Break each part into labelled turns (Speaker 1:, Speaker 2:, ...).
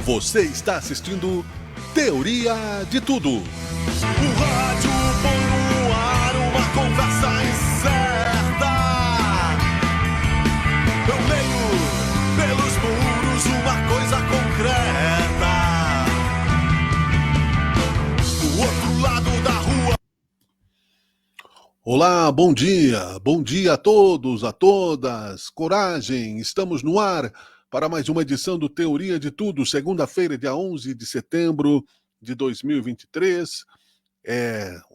Speaker 1: Você está assistindo Teoria de Tudo.
Speaker 2: O rádio põe no ar uma conversa incerta. Eu leio pelos muros uma coisa concreta. Do outro lado da rua.
Speaker 1: Olá, bom dia a todos, a todas. Coragem, estamos no ar para mais uma edição do Teoria de Tudo, segunda-feira, dia 11 de setembro de 2023.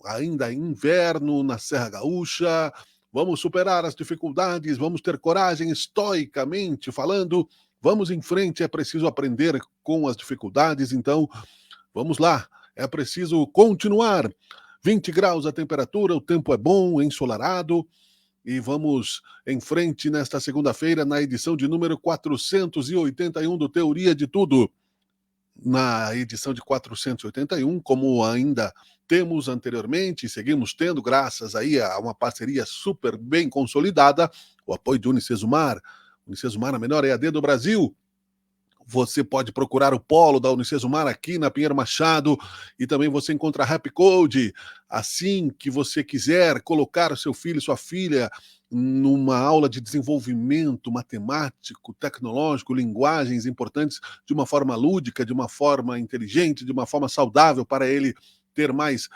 Speaker 1: Ainda inverno na Serra Gaúcha. Vamos superar as dificuldades, vamos ter coragem, estoicamente falando. Vamos em frente, é preciso aprender com as dificuldades, então vamos lá, é preciso continuar. 20 graus a temperatura, o tempo é bom, ensolarado. E vamos em frente nesta segunda-feira na edição de número 481 do Teoria de Tudo. Na edição de 481, como ainda temos anteriormente e seguimos tendo, graças aí a uma parceria super bem consolidada, o apoio de Unicesumar. Unicesumar, a melhor EAD do Brasil. Você pode procurar o polo da Unicesumar aqui na Pinheiro Machado e também você encontra a Happy Code. Assim que você quiser colocar o seu filho e sua filha numa aula de desenvolvimento matemático, tecnológico, linguagens importantes de uma forma lúdica, de uma forma inteligente, de uma forma saudável para ele ter mais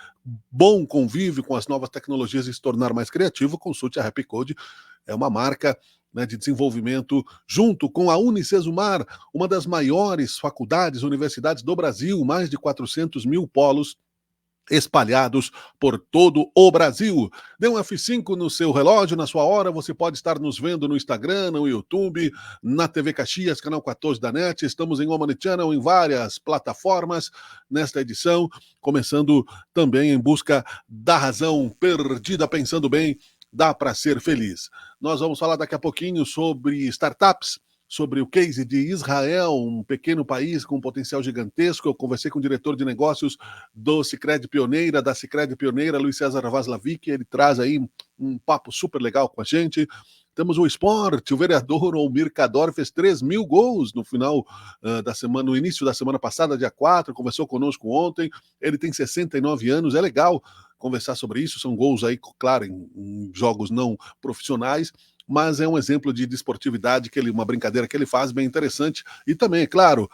Speaker 1: bom convívio com as novas tecnologias e se tornar mais criativo, consulte a Happy Code. É uma marca de desenvolvimento, junto com a Unicesumar, uma das maiores faculdades, universidades do Brasil, mais de 400 mil polos espalhados por todo o Brasil. Dê um F5 no seu relógio, na sua hora, você pode estar nos vendo no Instagram, no YouTube, na TV Caxias, canal 14 da NET, estamos em Omni Channel, em várias plataformas, nesta edição, começando também em busca da razão perdida, pensando bem, dá para ser feliz. Nós vamos falar daqui a pouquinho sobre startups, sobre o case de Israel, um pequeno país com um potencial gigantesco. Eu conversei com o diretor de negócios do Sicredi Pioneira, da Sicredi Pioneira, Luiz César Vaslavic. Ele traz aí um papo super legal com a gente. Temos o esporte, o vereador Almir Kador fez 3.000 gols no final da semana, no início da semana passada, dia 4, conversou conosco ontem. Ele tem 69 anos, é legal conversar sobre isso, são gols aí, claro, em jogos não profissionais, mas é um exemplo de desportividade, uma brincadeira que ele faz bem interessante. E também, é claro,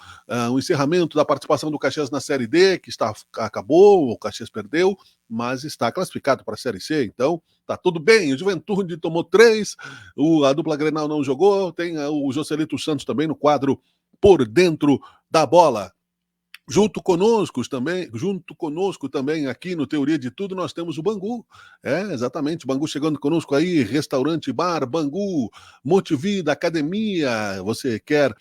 Speaker 1: o encerramento da participação do Caxias na Série D, que acabou, o Caxias perdeu, mas está classificado para a Série C, então tá tudo bem. O Juventude tomou 3, a dupla Grenal não jogou, tem o Joselito Santos também no quadro Por Dentro da Bola. Junto conosco também aqui no Teoria de Tudo, nós temos o Bangu. Exatamente, o Bangu chegando conosco aí, restaurante, bar, Bangu, Motivida, academia, você quer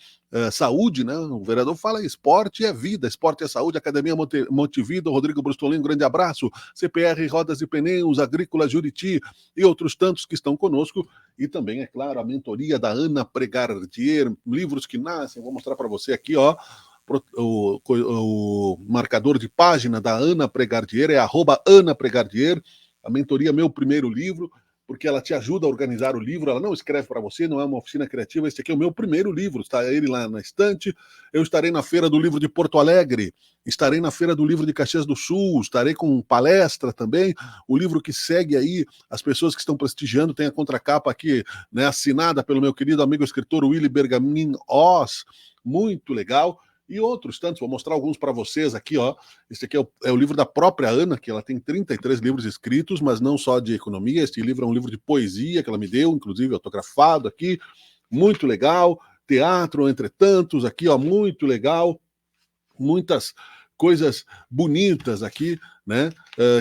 Speaker 1: saúde, né? O vereador fala esporte é vida, esporte é saúde, academia Motivida, Rodrigo Brustolin, um grande abraço, CPR Rodas e Pneus, Agrícola Juriti e outros tantos que estão conosco, e também, é claro, a mentoria da Ana Pregardier, livros que nascem, vou mostrar para você aqui, ó, o marcador de página da Ana Pregardier é @AnaPregardier, a mentoria Meu Primeiro Livro, porque ela te ajuda a organizar o livro, ela não escreve para você, não é uma oficina criativa, esse aqui é o meu primeiro livro, está ele lá na estante. Eu estarei na Feira do Livro de Porto Alegre, estarei na Feira do Livro de Caxias do Sul, estarei com palestra também, o livro que segue aí, as pessoas que estão prestigiando, tem a contracapa aqui, né, assinada pelo meu querido amigo escritor Willy Bergamin Oz, muito legal. E outros tantos, vou mostrar alguns para vocês aqui, ó. Esse aqui é o livro da própria Ana, que ela tem 33 livros escritos, mas não só de economia. Este livro é um livro de poesia que ela me deu, inclusive autografado aqui, muito legal. Teatro, entre tantos, aqui, ó, muito legal. Muitas coisas bonitas aqui, né,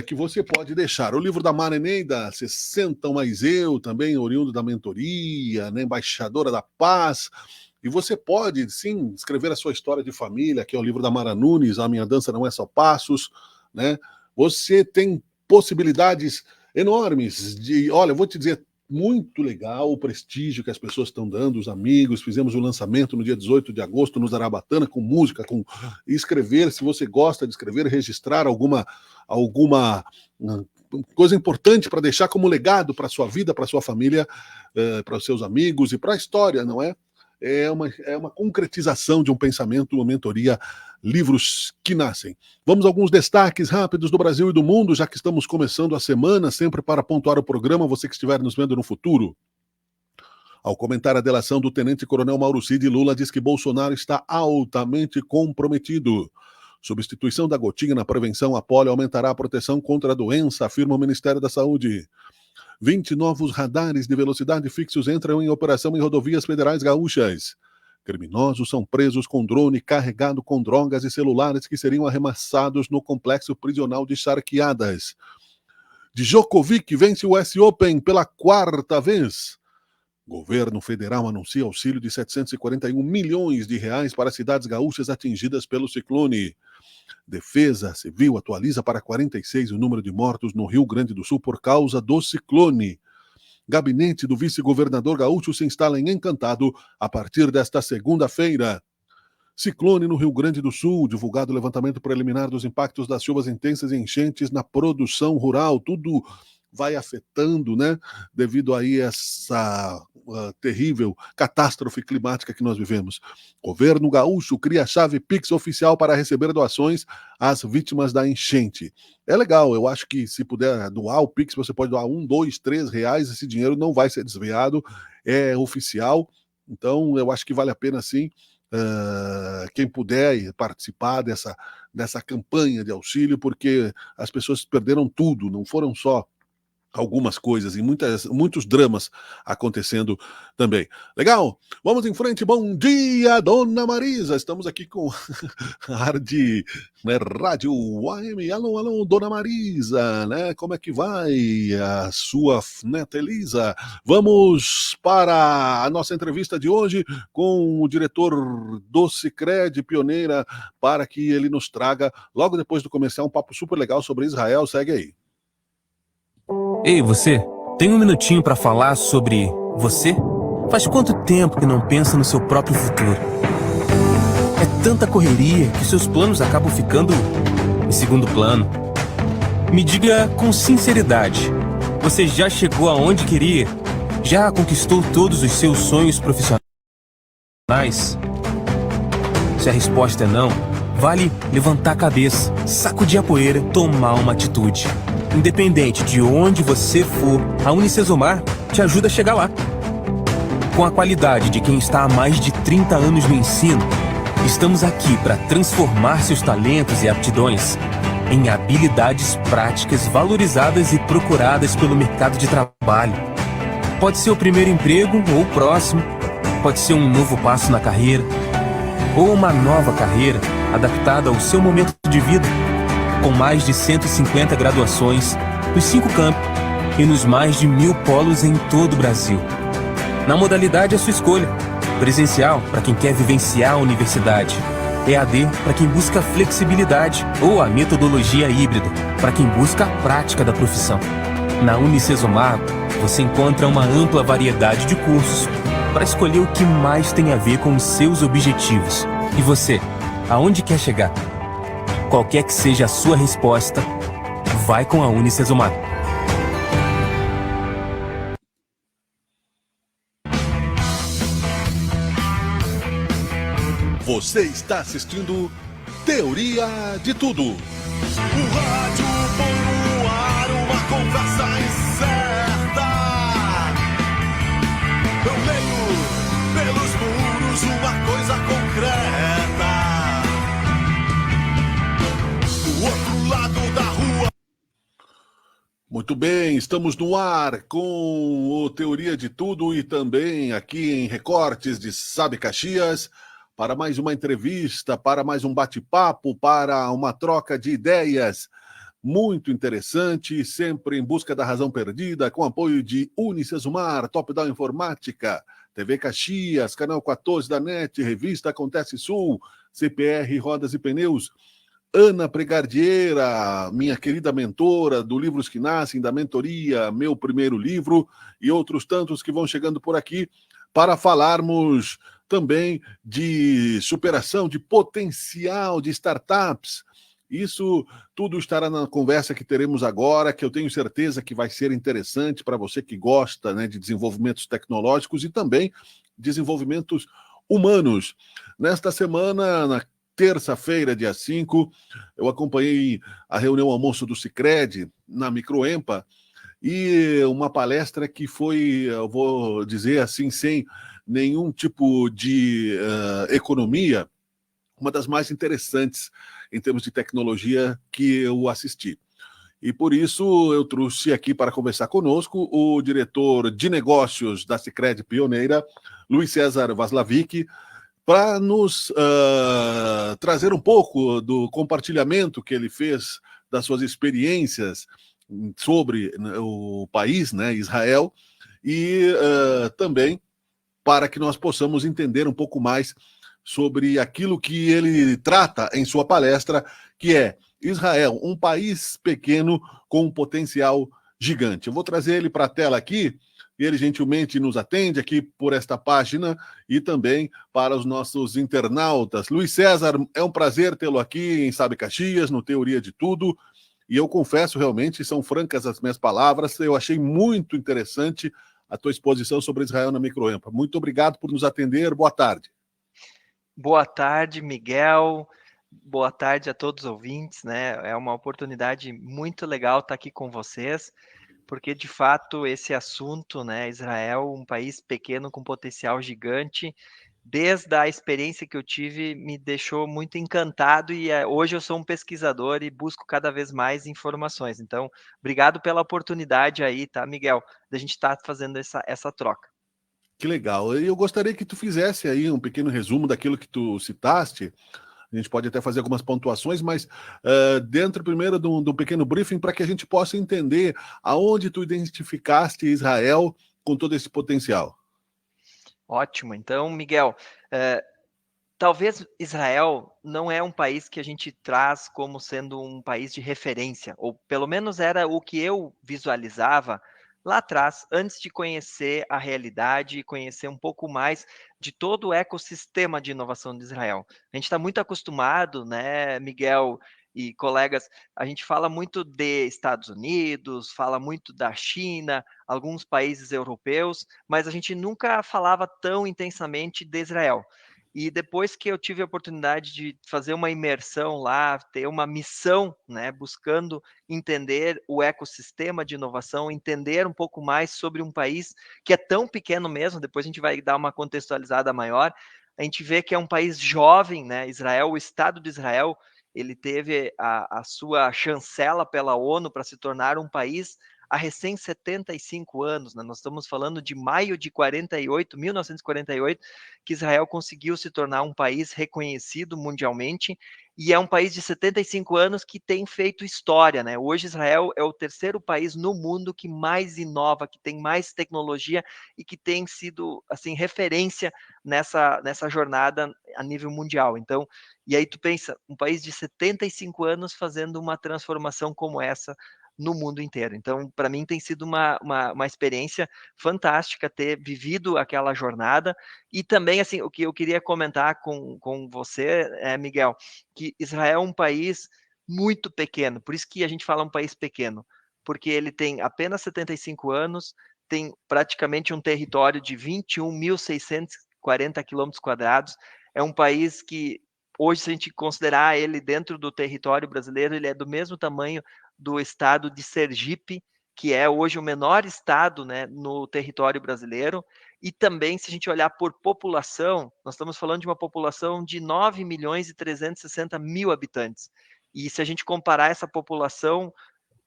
Speaker 1: que você pode deixar. O livro da Mareneida, 60 mais eu, também oriundo da mentoria, né, embaixadora da paz. E você pode, sim, escrever a sua história de família, que é o livro da Mara Nunes, A Minha Dança Não É Só Passos, né? Você tem possibilidades enormes olha, eu vou te dizer, muito legal o prestígio que as pessoas estão dando, os amigos. Fizemos o lançamento no dia 18 de agosto no Zarabatana, com música, com escrever, se você gosta de escrever, registrar alguma coisa importante para deixar como legado para a sua vida, para a sua família, para os seus amigos e para a história, não é? é uma concretização de um pensamento, uma mentoria, livros que nascem. Vamos a alguns destaques rápidos do Brasil e do mundo, já que estamos começando a semana, sempre para pontuar o programa, você que estiver nos vendo no futuro. Ao comentar a delação do tenente-coronel Mauro Cid, Lula diz que Bolsonaro está altamente comprometido. Substituição da gotinha na prevenção à polio aumentará a proteção contra a doença, afirma o Ministério da Saúde. 20 novos radares de velocidade fixos entram em operação em rodovias federais gaúchas. Criminosos são presos com drone carregado com drogas e celulares que seriam arremessados no complexo prisional de Charqueadas. Djokovic vence o US Open pela 4ª vez. Governo federal anuncia auxílio de 741 milhões de reais para cidades gaúchas atingidas pelo ciclone. Defesa Civil atualiza para 46 o número de mortos no Rio Grande do Sul por causa do ciclone. Gabinete do vice-governador gaúcho se instala em Encantado a partir desta segunda-feira. Ciclone no Rio Grande do Sul, divulgado o levantamento preliminar dos impactos das chuvas intensas e enchentes na produção rural. Tudo vai afetando, né, devido aí a essa terrível catástrofe climática que nós vivemos. Governo gaúcho cria a chave Pix oficial para receber doações às vítimas da enchente. É legal, eu acho que se puder doar o Pix, você pode doar R$1, R$2, R$3, esse dinheiro não vai ser desviado, é oficial, então eu acho que vale a pena sim. Quem puder participar dessa campanha de auxílio, porque as pessoas perderam tudo, não foram só algumas coisas e muitos dramas acontecendo também. Legal? Vamos em frente. Bom dia, Dona Marisa. Estamos aqui com a Arde, né, Rádio AM. Alô, alô, Dona Marisa, né? Como é que vai a sua neta Elisa? Vamos para a nossa entrevista de hoje com o diretor do Sicredi, pioneira, para que ele nos traga, logo depois do comercial, um papo super legal sobre Israel. Segue aí.
Speaker 3: Ei, você, tem um minutinho pra falar sobre você? Faz quanto tempo que não pensa no seu próprio futuro? É tanta correria que seus planos acabam ficando em segundo plano. Me diga com sinceridade, você já chegou aonde queria? Já conquistou todos os seus sonhos profissionais? Se a resposta é não, vale levantar a cabeça, sacudir a poeira, tomar uma atitude. Independente de onde você for, a Unicesumar te ajuda a chegar lá. Com a qualidade de quem está há mais de 30 anos no ensino, estamos aqui para transformar seus talentos e aptidões em habilidades práticas valorizadas e procuradas pelo mercado de trabalho. Pode ser o primeiro emprego ou o próximo, pode ser um novo passo na carreira, ou uma nova carreira adaptada ao seu momento de vida. Com mais de 150 graduações nos 5 campos e nos mais de 1000 polos em todo o Brasil. Na modalidade à sua escolha, presencial para quem quer vivenciar a universidade, EAD para quem busca flexibilidade ou a metodologia híbrida para quem busca a prática da profissão. Na Unicesumar, você encontra uma ampla variedade de cursos para escolher o que mais tem a ver com os seus objetivos. E você, aonde quer chegar? Qualquer que seja a sua resposta, vai com a Unicesumar.
Speaker 1: Você está assistindo Teoria de Tudo.
Speaker 2: O rádio põe no ar uma conversa incerta. Eu leio pelos muros uma coisa concreta. Do outro lado da rua.
Speaker 1: Muito bem, estamos no ar com o Teoria de Tudo e também aqui em Recortes de Sabe Caxias, para mais uma entrevista, para mais um bate-papo, para uma troca de ideias muito interessante, sempre em busca da razão perdida, com apoio de Unicesumar, Top Down Informática, TV Caxias, Canal 14 da NET, Revista Acontece Sul, CPR Rodas e Pneus, Ana Pregardieira, minha querida mentora do Livros que Nascem, da mentoria Meu Primeiro Livro, e outros tantos que vão chegando por aqui para falarmos também de superação, de potencial de startups. Isso tudo estará na conversa que teremos agora, que eu tenho certeza que vai ser interessante para você que gosta, né, de desenvolvimentos tecnológicos e também desenvolvimentos humanos. Nesta semana, na terça-feira, dia 5, eu acompanhei a reunião almoço do Sicredi na Microempa e uma palestra que foi, eu vou dizer assim, sem nenhum tipo de economia, uma das mais interessantes em termos de tecnologia que eu assisti. E por isso eu trouxe aqui para conversar conosco o diretor de negócios da Sicredi Pioneira, Luiz César Vaslavic, para nos trazer um pouco do compartilhamento que ele fez das suas experiências sobre o país, né, Israel, e também para que nós possamos entender um pouco mais sobre aquilo que ele trata em sua palestra, que é Israel, um país pequeno com um potencial gigante. Eu vou trazer ele para a tela aqui, e ele gentilmente nos atende aqui por esta página e também para os nossos internautas. Luiz César, é um prazer tê-lo aqui em Sabe Caxias, no Teoria de Tudo, e eu confesso realmente, são francas as minhas palavras, eu achei muito interessante a tua exposição sobre Israel na Microempa. Muito obrigado por nos atender, boa tarde.
Speaker 4: Boa tarde, Miguel. Boa tarde a todos os ouvintes, né? É uma oportunidade muito legal estar aqui com vocês, porque de fato esse assunto, né, Israel, um país pequeno com potencial gigante, desde a experiência que eu tive, me deixou muito encantado e hoje eu sou um pesquisador e busco cada vez mais informações. Então, obrigado pela oportunidade aí, tá, Miguel, da gente estar fazendo essa troca.
Speaker 1: Que legal. E eu gostaria que tu fizesse aí um pequeno resumo daquilo que tu citaste. A gente pode até fazer algumas pontuações, mas dentro primeiro de um pequeno briefing para que a gente possa entender aonde tu identificaste Israel com todo esse potencial.
Speaker 4: Ótimo. Então, Miguel, talvez Israel não é um país que a gente traz como sendo um país de referência, ou pelo menos era o que eu visualizava lá atrás, antes de conhecer a realidade e conhecer um pouco mais de todo o ecossistema de inovação de Israel. A gente está muito acostumado, né, Miguel e colegas, a gente fala muito de Estados Unidos, fala muito da China, alguns países europeus, mas a gente nunca falava tão intensamente de Israel. E depois que eu tive a oportunidade de fazer uma imersão lá, ter uma missão, né, buscando entender o ecossistema de inovação, entender um pouco mais sobre um país que é tão pequeno mesmo, depois a gente vai dar uma contextualizada maior, a gente vê que é um país jovem, né, Israel, o Estado de Israel, ele teve a sua chancela pela ONU para se tornar um país há recém 75 anos, né? Nós estamos falando de maio de 1948, que Israel conseguiu se tornar um país reconhecido mundialmente, e é um país de 75 anos que tem feito história, né? Hoje Israel é o terceiro país no mundo que mais inova, que tem mais tecnologia e que tem sido, assim, referência nessa jornada a nível mundial. Então, e aí tu pensa, um país de 75 anos fazendo uma transformação como essa no mundo inteiro. Então, para mim tem sido uma experiência fantástica ter vivido aquela jornada e também, assim, o que eu queria comentar com você, Miguel, que Israel é um país muito pequeno, por isso que a gente fala um país pequeno, porque ele tem apenas 75 anos, tem praticamente um território de 21.640 quilômetros quadrados, é um país que hoje, se a gente considerar ele dentro do território brasileiro, ele é do mesmo tamanho do estado de Sergipe, que é hoje o menor estado, né, no território brasileiro, e também, se a gente olhar por população, nós estamos falando de uma população de 9.360.000 habitantes, e se a gente comparar essa população,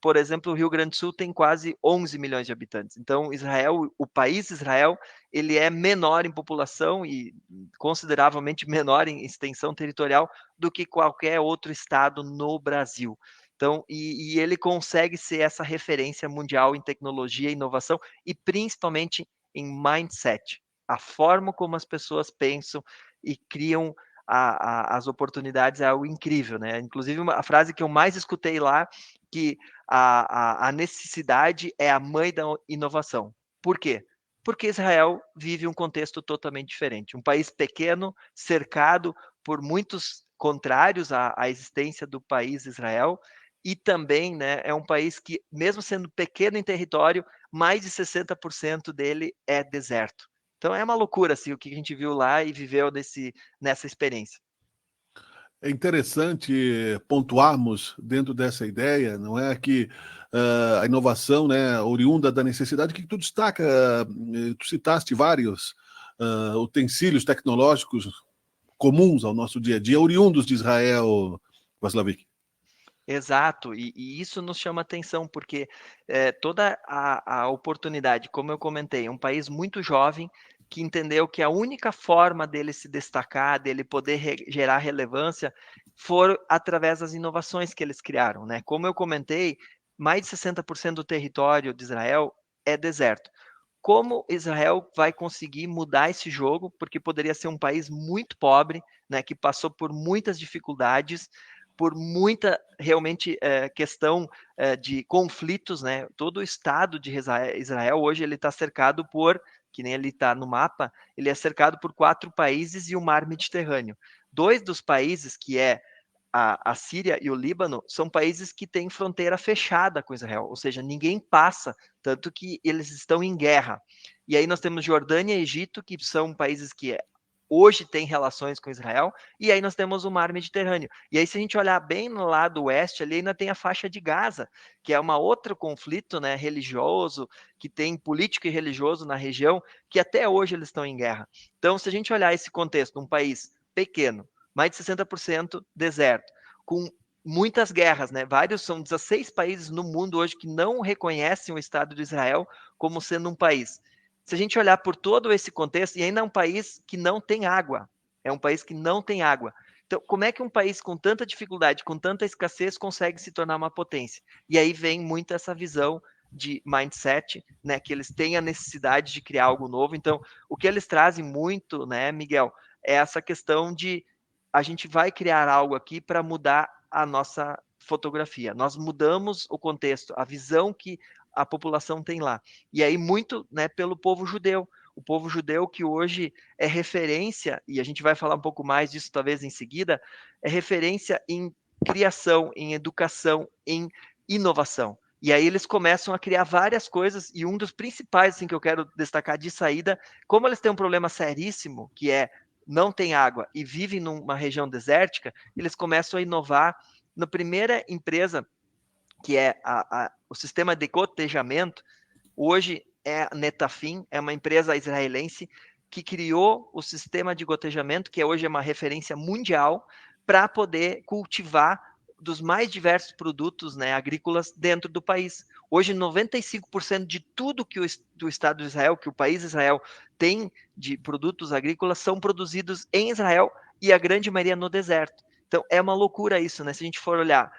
Speaker 4: por exemplo, o Rio Grande do Sul tem quase 11 milhões de habitantes. Então, Israel, o país Israel, ele é menor em população e consideravelmente menor em extensão territorial do que qualquer outro estado no Brasil. Então, e ele consegue ser essa referência mundial em tecnologia e inovação e principalmente em mindset, a forma como as pessoas pensam e criam as oportunidades é algo incrível, né? Inclusive, a frase que eu mais escutei lá, que a necessidade é a mãe da inovação. Por quê? Porque Israel vive um contexto totalmente diferente. Um país pequeno, cercado por muitos contrários à existência do país Israel, e também, né, é um país que, mesmo sendo pequeno em território, mais de 60% dele é deserto. Então é uma loucura assim, o que a gente viu lá e viveu nessa experiência.
Speaker 1: É interessante pontuarmos dentro dessa ideia, não é, que a inovação, né, oriunda da necessidade, que tu destaca, tu citaste vários utensílios tecnológicos comuns ao nosso dia a dia, oriundos de Israel, Vaslavik.
Speaker 4: Exato, e isso nos chama atenção, porque toda a oportunidade, como eu comentei, é um país muito jovem, que entendeu que a única forma dele se destacar, dele poder gerar relevância, for através das inovações que eles criaram, né? Como eu comentei, mais de 60% do território de Israel é deserto. Como Israel vai conseguir mudar esse jogo? Porque poderia ser um país muito pobre, né, que passou por muitas dificuldades, por muita realmente questão de conflitos, né? Todo o estado de Israel hoje ele está cercado por, que nem ele está no mapa, ele é cercado por 4 países e o Mar Mediterrâneo. 2 dos países, que é a Síria e o Líbano, são países que têm fronteira fechada com Israel, ou seja, ninguém passa, tanto que eles estão em guerra. E aí nós temos Jordânia e Egito, que são países que hoje têm relações com Israel, e aí nós temos o Mar Mediterrâneo. E aí se a gente olhar bem no lado oeste, ali ainda tem a faixa de Gaza, que é uma outro conflito, né, religioso, que tem político e religioso na região, que até hoje eles estão em guerra. Então, se a gente olhar esse contexto, um país pequeno, mais de 60% deserto, com muitas guerras, né? São 16 países no mundo hoje que não reconhecem o Estado de Israel como sendo um país. Se a gente olhar por todo esse contexto, e ainda é um país que não tem água, é um país que não tem água. Então, como é que um país com tanta dificuldade, com tanta escassez, consegue se tornar uma potência? E aí vem muito essa visão de mindset, né, que eles têm a necessidade de criar algo novo. Então, o que eles trazem muito, né, Miguel, é essa questão de a gente vai criar algo aqui para mudar a nossa fotografia. Nós mudamos o contexto, a visão que a população tem lá. E aí muito, né, pelo povo judeu. O povo judeu que hoje é referência, e a gente vai falar um pouco mais disso talvez em seguida, é referência em criação, em educação, em inovação. E aí eles começam a criar várias coisas, e um dos principais assim, que eu quero destacar de saída, como eles têm um problema seríssimo, que é não tem água e vivem numa região desértica, eles começam a inovar na primeira empresa, que é o sistema de gotejamento. Hoje é a Netafim, é uma empresa israelense que criou o sistema de gotejamento, que hoje é uma referência mundial, para poder cultivar dos mais diversos produtos, né, agrícolas dentro do país. Hoje, 95% de tudo que do Estado de Israel, que o país Israel tem de produtos agrícolas, são produzidos em Israel e a grande maioria no deserto. Então, é uma loucura isso, né? Se a gente for olhar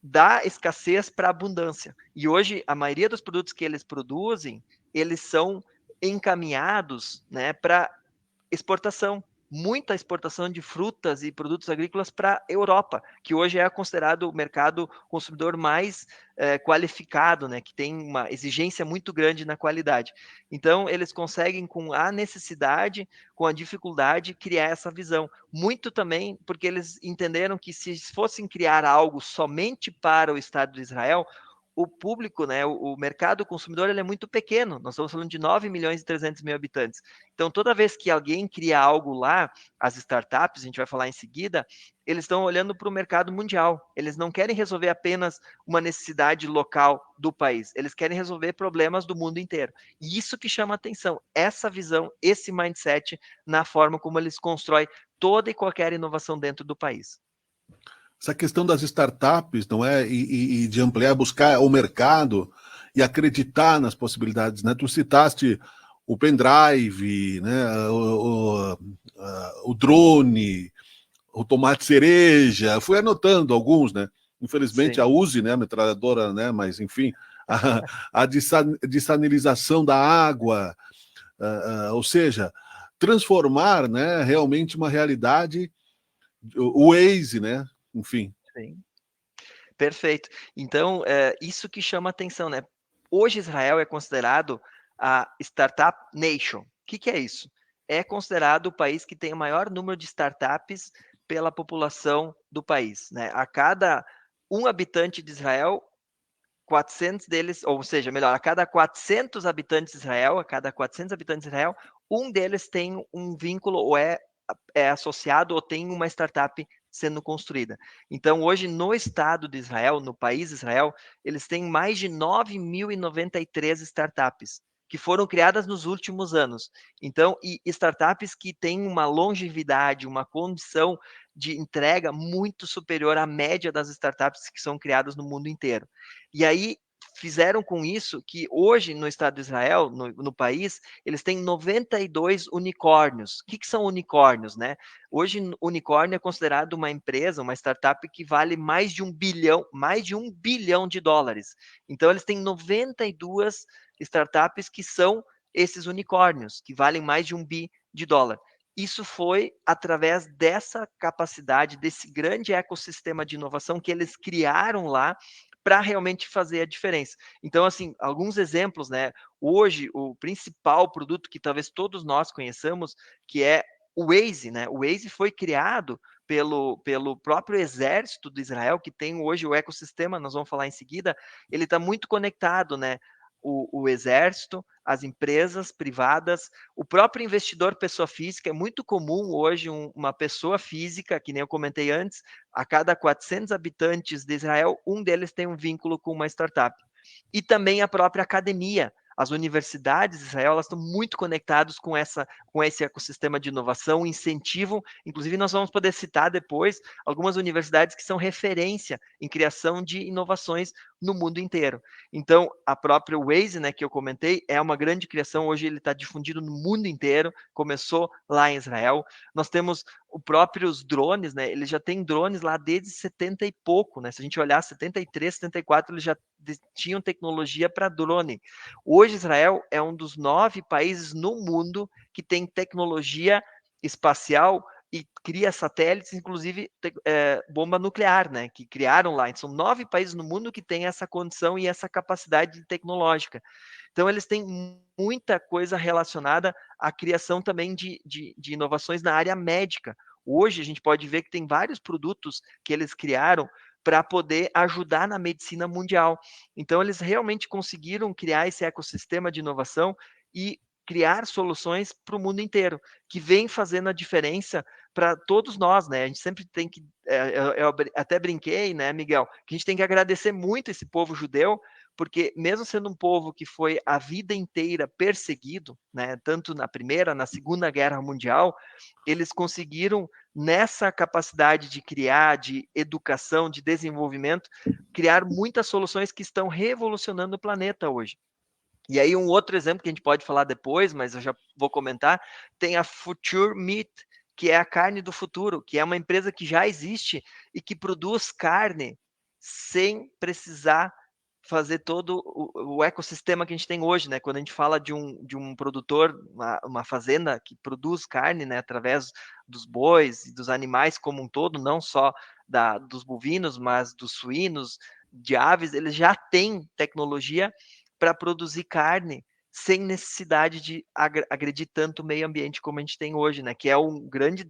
Speaker 4: da escassez para a abundância. E hoje, a maioria dos produtos que eles produzem, eles são encaminhados, né, para exportação. Muita exportação de frutas e produtos agrícolas para a Europa, que hoje é considerado o mercado consumidor mais qualificado, né, que tem uma exigência muito grande na qualidade. Então, eles conseguem, com a necessidade, com a dificuldade, criar essa visão. Muito também porque eles entenderam que se fossem criar algo somente para o Estado de Israel, o público, né, o mercado consumidor, ele é muito pequeno. Nós estamos falando de 9 milhões e 300 mil habitantes. Então, toda vez que alguém cria algo lá, as startups, a gente vai falar em seguida, eles estão olhando para o mercado mundial. Eles não querem resolver apenas uma necessidade local do país. Eles querem resolver problemas do mundo inteiro. E isso que chama atenção, essa visão, esse mindset na forma como eles constroem toda e qualquer inovação dentro do país.
Speaker 1: Essa questão das startups, não é? E de ampliar, buscar o mercado e acreditar nas possibilidades, né? Tu citaste o pendrive, né? O drone, o tomate cereja, fui anotando alguns, né? Infelizmente
Speaker 4: Sim.
Speaker 1: a Uzi, né? A metralhadora, né? Mas enfim, a dessalinização da água, ou seja, transformar, né? Realmente uma realidade, o Waze, né? Enfim.
Speaker 4: Sim. Perfeito. Então, isso que chama atenção, né? Hoje Israel é considerado a Startup Nation. O que é isso? É considerado o país que tem o maior número de startups pela população do país, né? A cada um habitante de Israel, 400 deles, ou seja, melhor, a cada 400 habitantes de Israel, um deles tem um vínculo ou é associado ou tem uma startup sendo construída. Então, hoje, no Estado de Israel, no país Israel, eles têm mais de 9.093 startups que foram criadas nos últimos anos. Então, e startups que têm uma longevidade, uma condição de entrega muito superior à média das startups que são criadas no mundo inteiro. E aí, fizeram com isso que hoje, no Estado de Israel, no país, eles têm 92 unicórnios. O que são unicórnios, né? Hoje, unicórnio é considerado uma empresa, uma startup que vale mais de $1 bilhão. Então, eles têm 92 startups que são esses unicórnios, que valem mais de $1 bilhão. Isso foi através dessa capacidade, desse grande ecossistema de inovação que eles criaram lá para realmente fazer a diferença. Então, assim, alguns exemplos, né? Hoje, o principal produto que talvez todos nós conheçamos, que é o Waze, né? O Waze foi criado pelo próprio exército de Israel, que tem hoje o ecossistema, nós vamos falar em seguida, ele está muito conectado, né? O exército, as empresas privadas, o próprio investidor pessoa física. É muito comum hoje uma pessoa física, que nem eu comentei antes, a cada 400 habitantes de Israel, um deles tem um vínculo com uma startup. E também a própria academia. As universidades de Israel, elas estão muito conectadas com esse ecossistema de inovação, incentivam, inclusive nós vamos poder citar depois algumas universidades que são referência em criação de inovações no mundo inteiro. Então, a própria Waze, né, que eu comentei, é uma grande criação, hoje ele está difundido no mundo inteiro, começou lá em Israel. Nós temos os próprios drones, né, eles já têm drones lá desde 70 e pouco, né, se a gente olhar 73, 74, eles já tinham tecnologia para drone. Hoje, Israel é um dos 9 países no mundo que tem tecnologia espacial e cria satélites, inclusive bomba nuclear, né? Que criaram lá. Então, são 9 países no mundo que têm essa condição e essa capacidade tecnológica. Então, eles têm muita coisa relacionada à criação também de inovações na área médica. Hoje, a gente pode ver que tem vários produtos que eles criaram para poder ajudar na medicina mundial. Então, eles realmente conseguiram criar esse ecossistema de inovação e criar soluções para o mundo inteiro, que vem fazendo a diferença para todos nós, né? A gente sempre tem que, eu até brinquei, né, Miguel, que a gente tem que agradecer muito esse povo judeu, porque mesmo sendo um povo que foi a vida inteira perseguido, né, tanto na Primeira, na Segunda Guerra Mundial, eles conseguiram, nessa capacidade de criar, de educação, de desenvolvimento, criar muitas soluções que estão revolucionando o planeta hoje. E aí um outro exemplo que a gente pode falar depois, mas eu já vou comentar, tem a Future Meat, que é a carne do futuro, que é uma empresa que já existe e que produz carne sem precisar fazer todo o ecossistema que a gente tem hoje, né? Quando a gente fala de um produtor, uma fazenda que produz carne, né, através dos bois e dos animais como um todo, não só dos bovinos, mas dos suínos, de aves, eles já têm tecnologia para produzir carne sem necessidade de agredir tanto o meio ambiente como a gente tem hoje, né? Que é um grande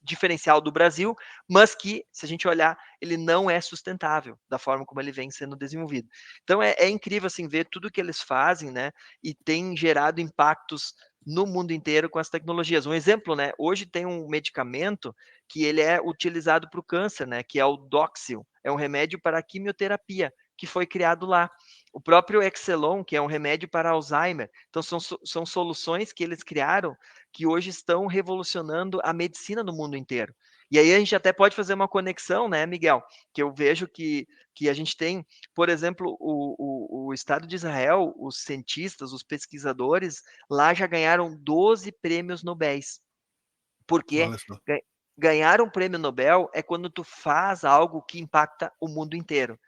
Speaker 4: diferencial do Brasil, mas que, se a gente olhar, ele não é sustentável da forma como ele vem sendo desenvolvido. Então, é incrível, assim, ver tudo que eles fazem, né, e tem gerado impactos no mundo inteiro com as tecnologias. Um exemplo, né, hoje tem um medicamento que ele é utilizado para o câncer, né, que é o Doxil, é um remédio para a quimioterapia, que foi criado lá. O próprio Excelon, que é um remédio para Alzheimer. Então, são soluções que eles criaram que hoje estão revolucionando a medicina no mundo inteiro. E aí a gente até pode fazer uma conexão, né, Miguel? Que eu vejo que a gente tem, por exemplo, o Estado de Israel, os cientistas, os pesquisadores, lá já ganharam 12 prêmios Nobel. Porque
Speaker 1: Olha só.
Speaker 4: ganhar um prêmio Nobel é quando tu faz algo que impacta o mundo inteiro.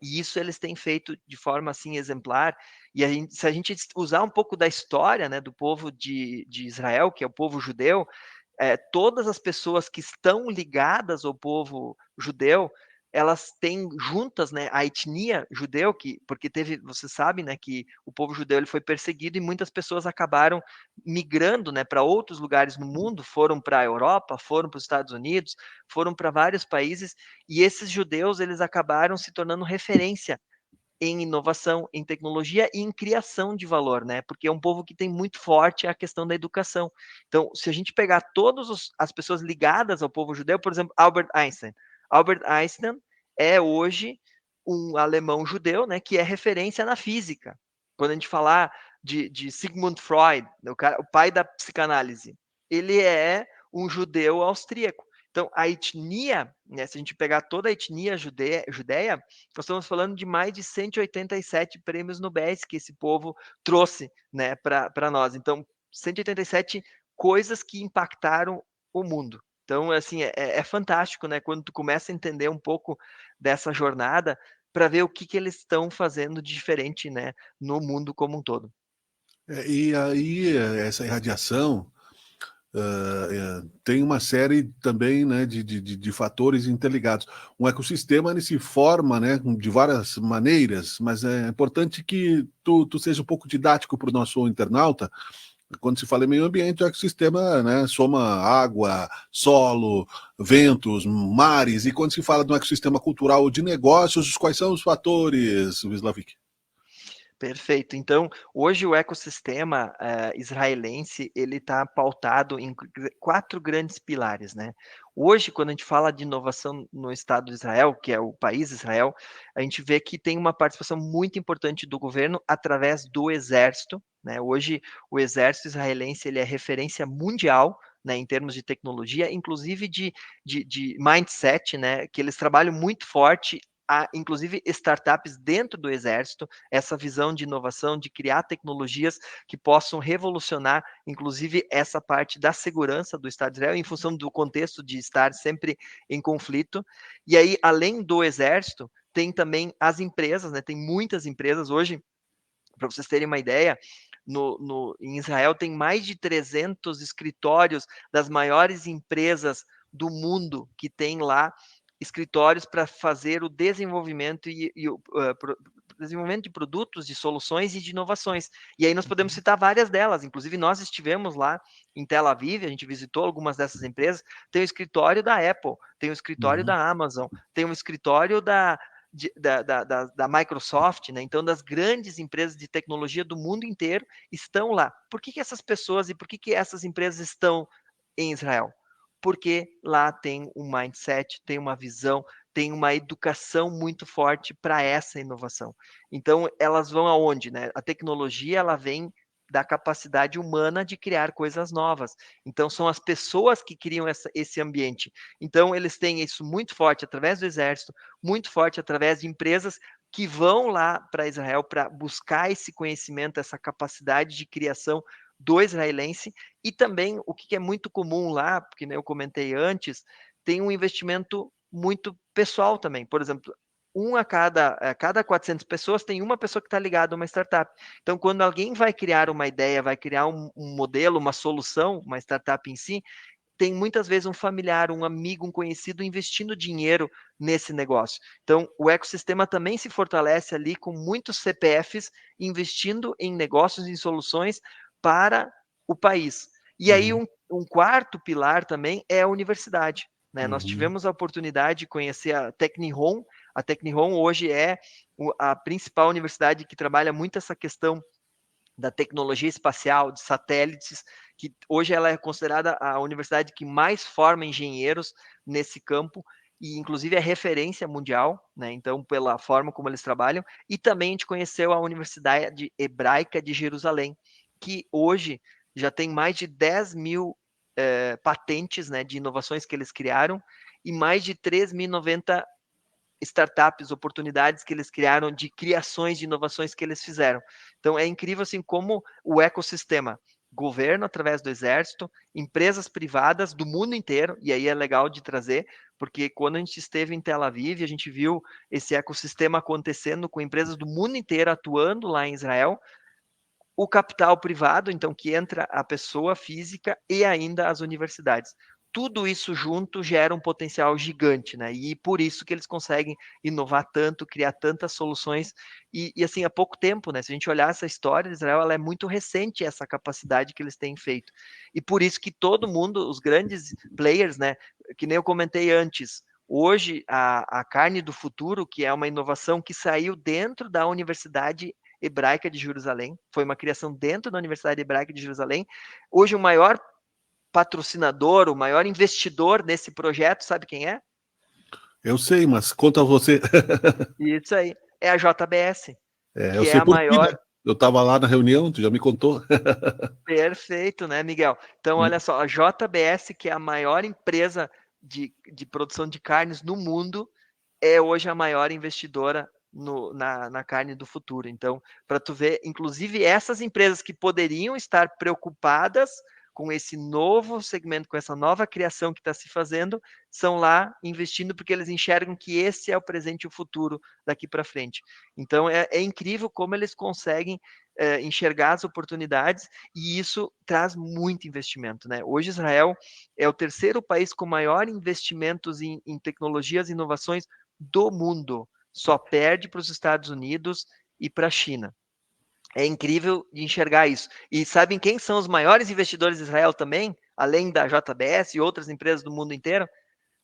Speaker 4: E isso eles têm feito de forma assim exemplar. E se a gente usar um pouco da história, né, do povo de Israel, que é o povo judeu, todas as pessoas que estão ligadas ao povo judeu, elas têm juntas, né, a etnia judeu, porque você sabe, né, que o povo judeu ele foi perseguido e muitas pessoas acabaram migrando, né, para outros lugares no mundo, foram para a Europa, foram para os Estados Unidos, foram para vários países, e esses judeus eles acabaram se tornando referência em inovação, em tecnologia e em criação de valor, né? Porque é um povo que tem muito forte a questão da educação. Então, se a gente pegar todas as pessoas ligadas ao povo judeu, por exemplo, Albert Einstein. Albert Einstein é hoje um alemão judeu, né, que é referência na física. Quando a gente falar de Sigmund Freud, o pai da psicanálise, ele é um judeu austríaco. Então, a etnia, né, se a gente pegar toda a etnia judeia, nós estamos falando de mais de 187 prêmios Nobel que esse povo trouxe, né, para nós. Então, 187 coisas que impactaram o mundo. Então, assim, é fantástico, né, quando tu começa a entender um pouco dessa jornada para ver o que eles estão fazendo de diferente, né, no mundo como um todo.
Speaker 1: E aí, essa irradiação tem uma série também, né, de fatores interligados. Um ecossistema ele se forma, né, de várias maneiras, mas é importante que tu seja um pouco didático para o nosso internauta. Quando se fala em meio ambiente, o ecossistema, né, soma água, solo, ventos, mares. E quando se fala de um ecossistema cultural ou de negócios, quais são os fatores, Wislavik?
Speaker 4: Perfeito. Então, hoje o ecossistema israelense ele está pautado em 4 grandes pilares, né? Hoje, quando a gente fala de inovação no Estado de Israel, que é o país Israel, a gente vê que tem uma participação muito importante do governo através do exército, né? Hoje, o exército israelense ele é referência mundial, né, em termos de tecnologia, inclusive de mindset, né? Que eles trabalham muito forte inclusive startups dentro do exército, essa visão de inovação, de criar tecnologias que possam revolucionar, inclusive, essa parte da segurança do Estado de Israel, em função do contexto de estar sempre em conflito. E aí, além do exército, tem também as empresas, né? Tem muitas empresas hoje, para vocês terem uma ideia, em Israel tem mais de 300 escritórios das maiores empresas do mundo que tem lá escritórios para fazer o desenvolvimento e o desenvolvimento de produtos, de soluções e de inovações. E aí nós podemos citar várias delas, inclusive nós estivemos lá em Tel Aviv, a gente visitou algumas dessas empresas, tem o escritório da Apple, tem o escritório da Amazon, tem o escritório da Microsoft, né? Então das grandes empresas de tecnologia do mundo inteiro estão lá. Por que essas pessoas e por que essas empresas estão em Israel? Porque lá tem um mindset, tem uma visão, tem uma educação muito forte para essa inovação. Então, elas vão aonde, né? A tecnologia, ela vem da capacidade humana de criar coisas novas. Então, são as pessoas que criam esse ambiente. Então, eles têm isso muito forte através do exército, muito forte através de empresas que vão lá para Israel para buscar esse conhecimento, essa capacidade de criação do israelense, e também o que é muito comum lá, porque né, eu comentei antes, tem um investimento muito pessoal também. Por exemplo, cada 400 pessoas tem uma pessoa que está ligada a uma startup. Então, quando alguém vai criar uma ideia, vai criar um modelo, uma solução, uma startup em si, tem muitas vezes um familiar, um amigo, um conhecido investindo dinheiro nesse negócio. Então, o ecossistema também se fortalece ali com muitos CPFs investindo em negócios, em soluções para o país. E aí, um quarto pilar também é a universidade. Né? Nós tivemos a oportunidade de conhecer a Technion. A Technion hoje é a principal universidade que trabalha muito essa questão da tecnologia espacial, de satélites, que hoje ela é considerada a universidade que mais forma engenheiros nesse campo, e inclusive é referência mundial, né? Então, pela forma como eles trabalham, e também a gente conheceu a Universidade Hebraica de Jerusalém, que hoje já tem mais de 10 mil patentes, né, de inovações que eles criaram, e mais de 3.090 startups, oportunidades que eles criaram, de criações, de inovações que eles fizeram. Então, é incrível assim como o ecossistema, governo através do exército, empresas privadas do mundo inteiro, e aí é legal de trazer, porque quando a gente esteve em Tel Aviv, a gente viu esse ecossistema acontecendo com empresas do mundo inteiro atuando lá em Israel, o capital privado, então que entra a pessoa física e ainda as universidades. Tudo isso junto gera um potencial gigante, né? E por isso que eles conseguem inovar tanto, criar tantas soluções, e assim, há pouco tempo, né? Se a gente olhar essa história de Israel, ela é muito recente, essa capacidade que eles têm feito. E por isso que todo mundo, os grandes players, né? Que nem eu comentei antes, Hoje, a carne do futuro, que é uma inovação que saiu dentro da Universidade Hebraica de Jerusalém, foi uma criação dentro da Universidade Hebraica de Jerusalém. Hoje, o maior patrocinador, o maior investidor nesse projeto, sabe quem é?
Speaker 1: Eu sei, mas conta você.
Speaker 4: Isso aí, é a JBS,
Speaker 1: Eu
Speaker 4: que é
Speaker 1: sei
Speaker 4: a
Speaker 1: por quê, né?
Speaker 4: maior.
Speaker 1: Eu estava lá na reunião, tu já me contou.
Speaker 4: Perfeito, né, Miguel? Então, olha só, a JBS, que é a maior empresa de produção de carnes no mundo, é hoje a maior investidora na carne do futuro. Então, para tu ver, inclusive essas empresas que poderiam estar preocupadas com esse novo segmento, com essa nova criação que está se fazendo, são lá investindo porque eles enxergam que esse é o presente e o futuro daqui para frente. Então, é incrível como eles conseguem enxergar as oportunidades e isso traz muito investimento, né? Hoje Israel é o terceiro país com maior investimentos em tecnologias e inovações do mundo, só perde para os Estados Unidos e para a China. É incrível de enxergar isso. E sabem quem são os maiores investidores de Israel também, além da JBS e outras empresas do mundo inteiro?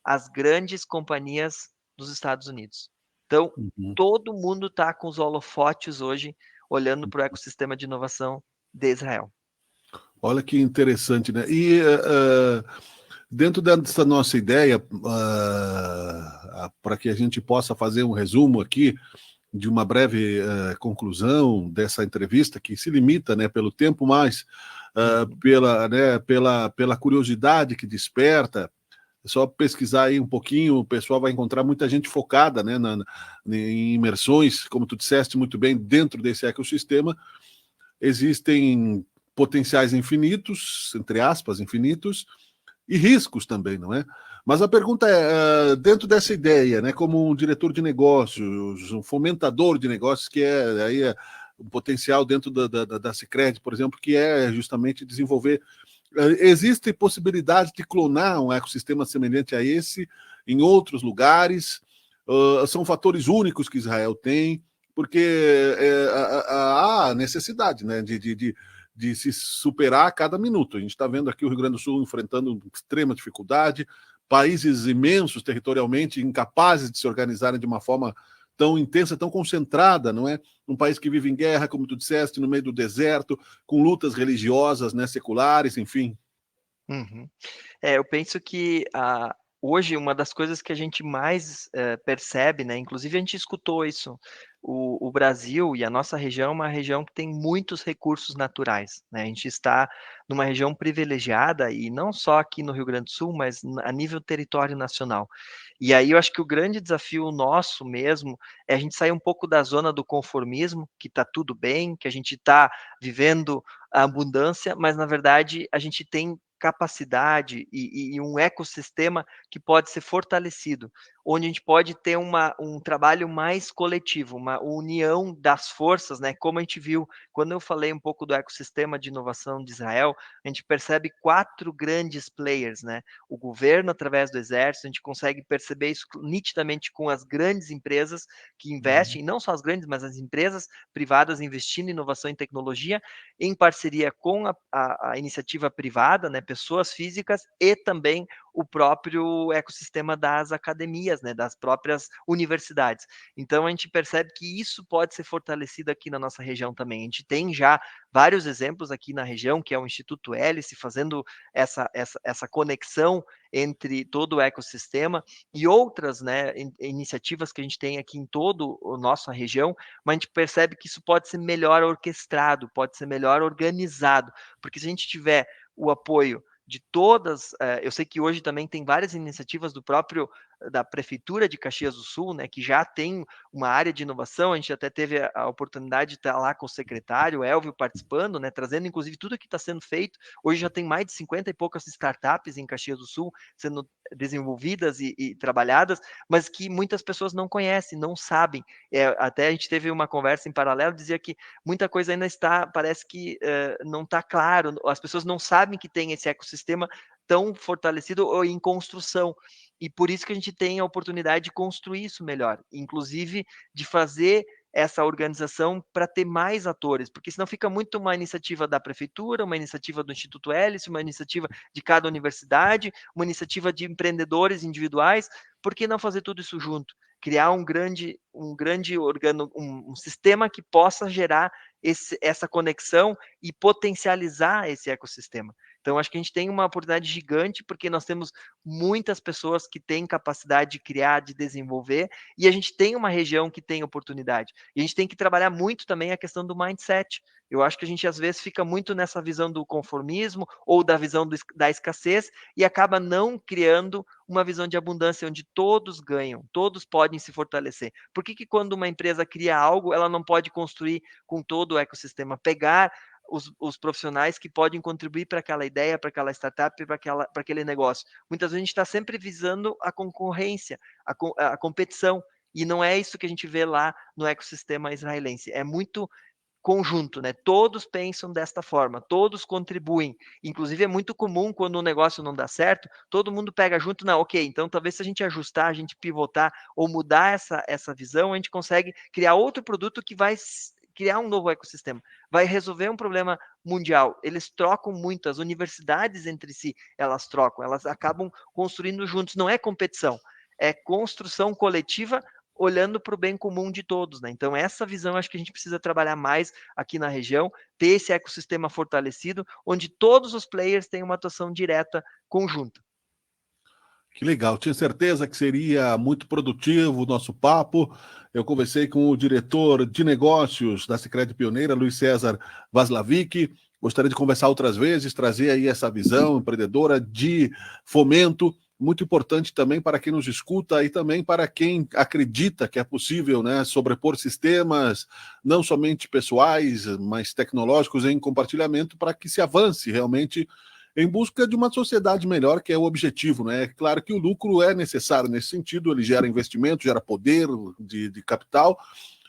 Speaker 4: As grandes companhias dos Estados Unidos. Então,
Speaker 1: Uhum.
Speaker 4: todo mundo está com os holofotes hoje olhando para o ecossistema de inovação de Israel.
Speaker 1: Olha que interessante, né? E dentro dessa nossa ideia, para que a gente possa fazer um resumo aqui de uma breve conclusão dessa entrevista, que se limita, né, pelo tempo, mas pela curiosidade que desperta. É só pesquisar aí um pouquinho, o pessoal vai encontrar muita gente focada, né, em imersões, como tu disseste muito bem, dentro desse ecossistema. Existem potenciais infinitos, entre aspas, infinitos, e riscos também, não é? Mas a pergunta é, dentro dessa ideia, né, como um diretor de negócios, um fomentador de negócios, que é aí um potencial dentro da Sicredi, por exemplo, que é justamente desenvolver. Existe possibilidade de clonar um ecossistema semelhante a esse em outros lugares? São fatores únicos que Israel tem, porque há necessidade, né, de se superar a cada minuto. A gente está vendo aqui o Rio Grande do Sul enfrentando extrema dificuldade, países imensos territorialmente, incapazes de se organizarem de uma forma tão intensa, tão concentrada, não é? Um país que vive em guerra, como tu disseste, no meio do deserto, com lutas religiosas, né, seculares, enfim.
Speaker 4: Uhum. Eu penso que hoje uma das coisas que a gente mais percebe, né, inclusive a gente escutou isso, o Brasil e a nossa região é uma região que tem muitos recursos naturais, né? A gente está numa região privilegiada e não só aqui no Rio Grande do Sul, mas a nível território nacional. E aí eu acho que o grande desafio nosso mesmo é a gente sair um pouco da zona do conformismo, que está tudo bem, que a gente está vivendo a abundância, mas na verdade a gente tem capacidade e um ecossistema que pode ser fortalecido, onde a gente pode ter um trabalho mais coletivo, uma união das forças, né? Como a gente viu quando eu falei um pouco do ecossistema de inovação de Israel, a gente percebe 4 grandes players, né? O governo através do exército, a gente consegue perceber isso nitidamente com as grandes empresas que investem, não só as grandes, mas as empresas privadas investindo em inovação e tecnologia, em parceria com a iniciativa privada, né, pessoas físicas e também o próprio ecossistema das academias, né, das próprias universidades. Então a gente percebe que isso pode ser fortalecido aqui na nossa região também. A gente tem já vários exemplos aqui na região, que é o Instituto Hélice, fazendo essa conexão entre todo o ecossistema e outras, né, iniciativas que a gente tem aqui em toda a nossa região, mas a gente percebe que isso pode ser melhor orquestrado, pode ser melhor organizado, porque se a gente tiver o apoio de todas, eu sei que hoje também tem várias iniciativas da Prefeitura de Caxias do Sul, né, que já tem uma área de inovação, a gente até teve a oportunidade de estar lá com o secretário, o Elvio, participando, né, trazendo inclusive tudo que está sendo feito. Hoje já tem mais de 50 e poucas startups em Caxias do Sul sendo desenvolvidas e trabalhadas, mas que muitas pessoas não conhecem, não sabem. Até a gente teve uma conversa em paralelo, dizia que muita coisa ainda parece que não está claro, as pessoas não sabem que tem esse ecossistema tão fortalecido ou em construção. E por isso que a gente tem a oportunidade de construir isso melhor, inclusive de fazer essa organização para ter mais atores, porque senão fica muito uma iniciativa da prefeitura, uma iniciativa do Instituto Hélice, uma iniciativa de cada universidade, uma iniciativa de empreendedores individuais. Por que não fazer tudo isso junto? Criar um grande um sistema que possa gerar essa conexão e potencializar esse ecossistema. Então, acho que a gente tem uma oportunidade gigante, porque nós temos muitas pessoas que têm capacidade de criar, de desenvolver, e a gente tem uma região que tem oportunidade. E a gente tem que trabalhar muito também a questão do mindset. Eu acho que a gente, às vezes, fica muito nessa visão do conformismo ou da visão da escassez e acaba não criando uma visão de abundância onde todos ganham, todos podem se fortalecer. Por que quando uma empresa cria algo, ela não pode construir com todo o ecossistema, pegar os profissionais que podem contribuir para aquela ideia, para aquela startup, para aquele negócio? Muitas vezes a gente está sempre visando a concorrência, a competição, e não é isso que a gente vê lá no ecossistema israelense. É muito conjunto, né? Todos pensam desta forma, todos contribuem. Inclusive, é muito comum quando um negócio não dá certo, todo mundo pega junto, não, ok, então talvez se a gente ajustar, a gente pivotar ou mudar essa visão, a gente consegue criar outro produto que vai criar um novo ecossistema, vai resolver um problema mundial. Eles trocam muito, as universidades entre si, elas trocam, elas acabam construindo juntos, não é competição, é construção coletiva olhando para o bem comum de todos, né? Então, essa visão acho que a gente precisa trabalhar mais aqui na região, ter esse ecossistema fortalecido, onde todos os players têm uma atuação direta conjunta.
Speaker 1: Que legal, tinha certeza que seria muito produtivo o nosso papo. Eu conversei com o diretor de negócios da Sicredi Pioneira, Luiz César Vaslavic. Gostaria de conversar outras vezes, trazer aí essa visão empreendedora de fomento, muito importante também para quem nos escuta e também para quem acredita que é possível, né, sobrepor sistemas, não somente pessoais, mas tecnológicos em compartilhamento, para que se avance realmente em busca de uma sociedade melhor, que é o objetivo, né? É claro que o lucro é necessário nesse sentido, ele gera investimento, gera poder de capital,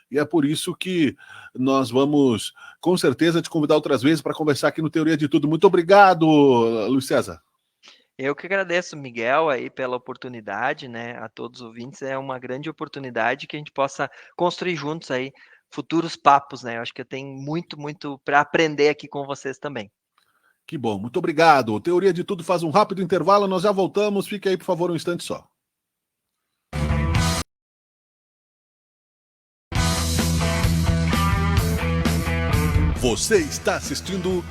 Speaker 1: e é por isso que nós vamos, com certeza, te convidar outras vezes para conversar aqui no Teoria de Tudo. Muito obrigado, Luiz César.
Speaker 4: Eu que agradeço, Miguel, aí pela oportunidade, né? A todos os ouvintes, é uma grande oportunidade que a gente possa construir juntos aí futuros papos, né? Eu acho que eu tenho muito, muito para aprender aqui com vocês também.
Speaker 1: Que bom, muito obrigado. Teoria de Tudo faz um rápido intervalo, nós já voltamos. Fique aí, por favor, um instante só. Você está assistindo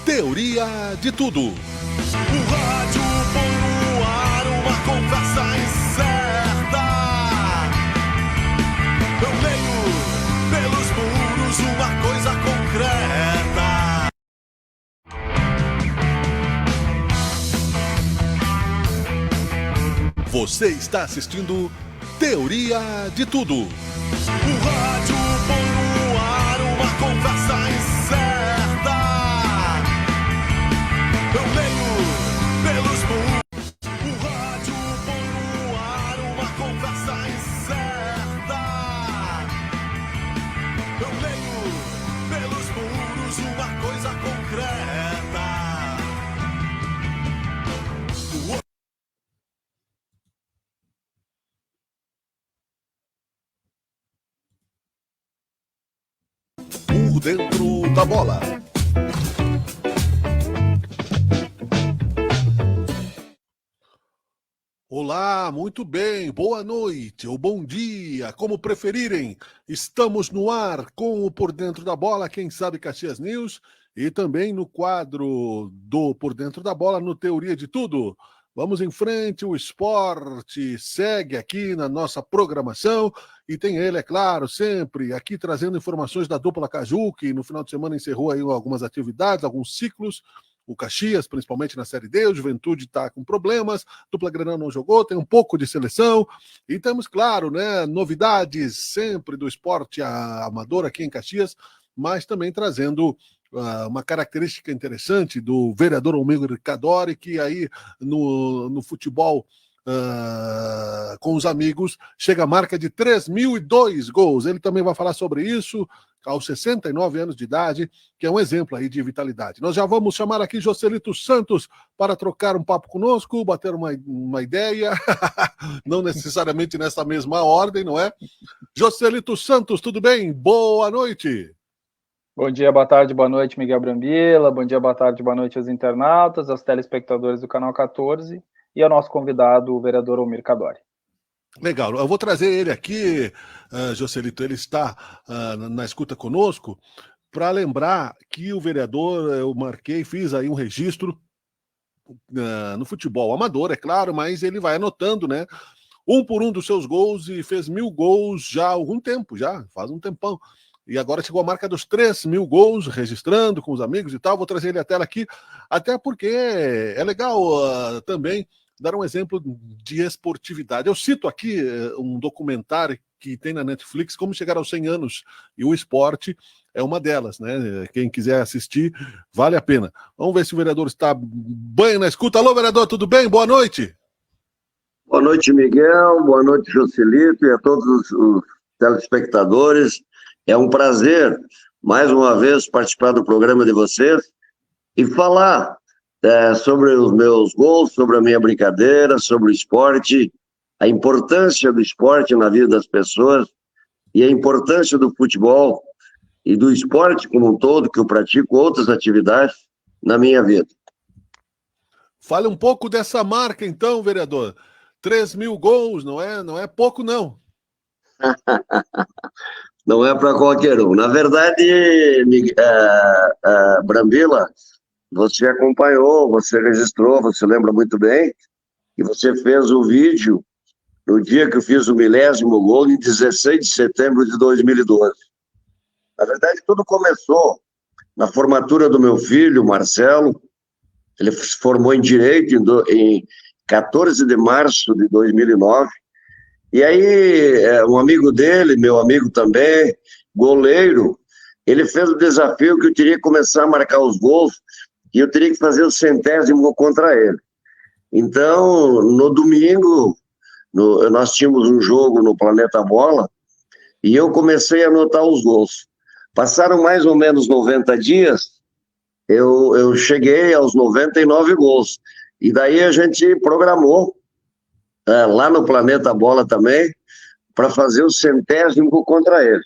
Speaker 1: Teoria de Tudo.
Speaker 2: O rádio põe no ar uma conversa incerta. Eu leio pelos muros uma coisa concreta.
Speaker 1: Você está assistindo Teoria de Tudo.
Speaker 2: O rádio põe no ar uma conversa incerta. Eu leio pelos muros. O rádio põe no ar uma conversa incerta. Eu leio pelos muros uma coisa concreta.
Speaker 1: Por dentro da bola. Olá, muito bem, boa noite ou bom dia, como preferirem. Estamos no ar com o Por Dentro da Bola, quem sabe Caxias News, e também no quadro do Por Dentro da Bola, no Teoria de Tudo. Vamos em frente, o esporte segue aqui na nossa programação e tem ele, é claro, sempre aqui trazendo informações da dupla Caju, que no final de semana encerrou aí algumas atividades, alguns ciclos. O Caxias, principalmente na Série D, o Juventude está com problemas, dupla Grenal não jogou, tem um pouco de seleção, e temos, claro, né, novidades sempre do esporte amador aqui em Caxias, mas também trazendo uma característica interessante do vereador Almir Cadori, que aí no futebol com os amigos, chega a marca de 3.002 gols. Ele também vai falar sobre isso aos 69 anos de idade, que é um exemplo aí de vitalidade. Nós já vamos chamar aqui Joselito Santos para trocar um papo conosco, bater uma ideia, não necessariamente nessa mesma ordem, não é? Joselito Santos, tudo bem? Boa noite.
Speaker 5: Bom dia, boa tarde, boa noite, Miguel Brambila. Bom dia, boa tarde, boa noite aos internautas, aos telespectadores do Canal 14 e ao nosso convidado, o vereador Almir Kaddouri.
Speaker 1: Legal, eu vou trazer ele aqui, Joselito, ele está na escuta conosco, para lembrar que o vereador, eu marquei, fiz aí um registro no futebol amador, é claro, mas ele vai anotando, né, um por um dos seus gols e fez 1.000 gols já há algum tempo, já faz um tempão. E agora chegou a marca dos 3.000 gols, registrando com os amigos e tal. Vou trazer ele à tela aqui, até porque é legal também dar um exemplo de esportividade. Eu cito aqui um documentário que tem na Netflix, Como Chegar aos 100 Anos, e o esporte é uma delas, né? Quem quiser assistir, vale a pena. Vamos ver se o vereador está bem na escuta. Alô, vereador, tudo bem? Boa noite.
Speaker 6: Boa noite, Miguel. Boa noite, Joselito, e a todos os telespectadores. É um prazer, mais uma vez, participar do programa de vocês e falar sobre os meus gols, sobre a minha brincadeira, sobre o esporte, a importância do esporte na vida das pessoas e a importância do futebol e do esporte como um todo, que eu pratico outras atividades na minha vida.
Speaker 1: Fale um pouco dessa marca, então, vereador. 3.000 gols, não é pouco, não.
Speaker 6: Não é para qualquer um. Na verdade, Brambila, você acompanhou, você registrou, você lembra muito bem, e você fez o vídeo no dia que eu fiz o 1000º gol, em 16 de setembro de 2012. Na verdade, tudo começou na formatura do meu filho, Marcelo. Ele se formou em Direito em 14 de março de 2009. E aí, um amigo dele, meu amigo também, goleiro, ele fez o desafio que eu teria que começar a marcar os gols e eu teria que fazer o 100º contra ele. Então, no domingo, nós tínhamos um jogo no Planeta Bola e eu comecei a anotar os gols. Passaram mais ou menos 90 dias, eu cheguei aos 99 gols. E daí a gente programou, lá no Planeta Bola também, para fazer o 100º contra ele.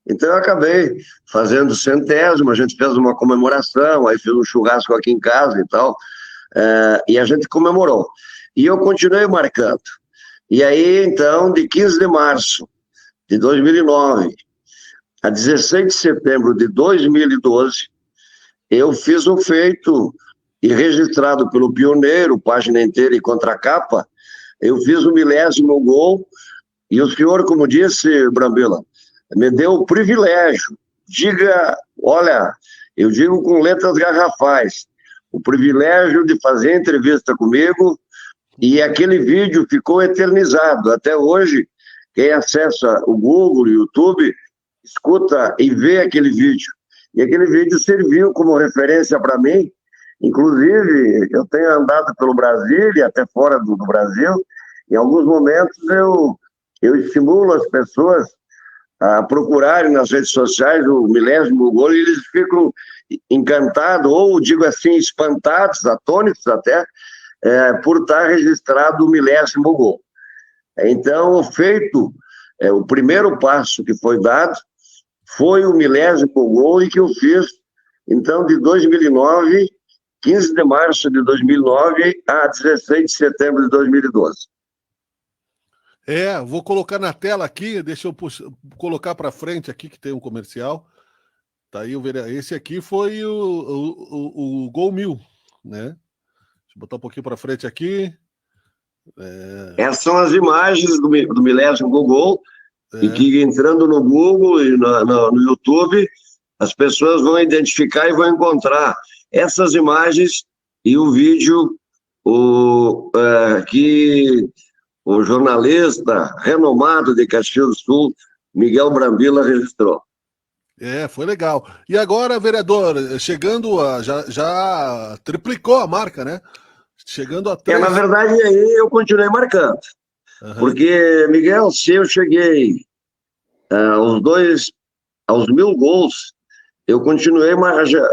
Speaker 6: Então eu acabei fazendo o 100º, a gente fez uma comemoração, aí fiz um churrasco aqui em casa e tal, e a gente comemorou. E eu continuei marcando. E aí, então, de 15 de março de 2009 a 16 de setembro de 2012, eu fiz um feito e registrado pelo Pioneiro, página inteira e contracapa. Eu fiz o 1000º gol e o senhor, como disse, Brambila, me deu o privilégio, olha, eu digo com letras garrafais, o privilégio de fazer entrevista comigo, e aquele vídeo ficou eternizado. Até hoje, quem acessa o Google, o YouTube, escuta e vê aquele vídeo. E aquele vídeo serviu como referência para mim. Inclusive, eu tenho andado pelo Brasil e até fora do Brasil. Em alguns momentos, eu estimulo as pessoas a procurarem nas redes sociais o 1000º gol e eles ficam encantados, ou digo assim, espantados, atônitos até, por estar registrado o 1000º gol. Então, o primeiro passo que foi dado foi o 1000º gol e que eu fiz, então, de 2009, 15 de março de 2009 a 16 de setembro de 2012.
Speaker 1: Vou colocar na tela aqui, deixa eu colocar para frente aqui, que tem um comercial. Tá aí, esse aqui foi o Gol 1000, né? Deixa eu botar um pouquinho para frente aqui.
Speaker 6: Essas são as imagens do 1000º gol, e que entrando no Google e no YouTube, as pessoas vão identificar e vão encontrar essas imagens e o vídeo que o jornalista renomado de Caxias do Sul, Miguel Brambila, registrou.
Speaker 1: Foi legal. E agora, vereador, chegando já triplicou a marca, né? Chegando a 3.
Speaker 6: Na verdade, aí eu continuei marcando. Porque, Miguel, se eu cheguei aos 1.000 gols, eu continuei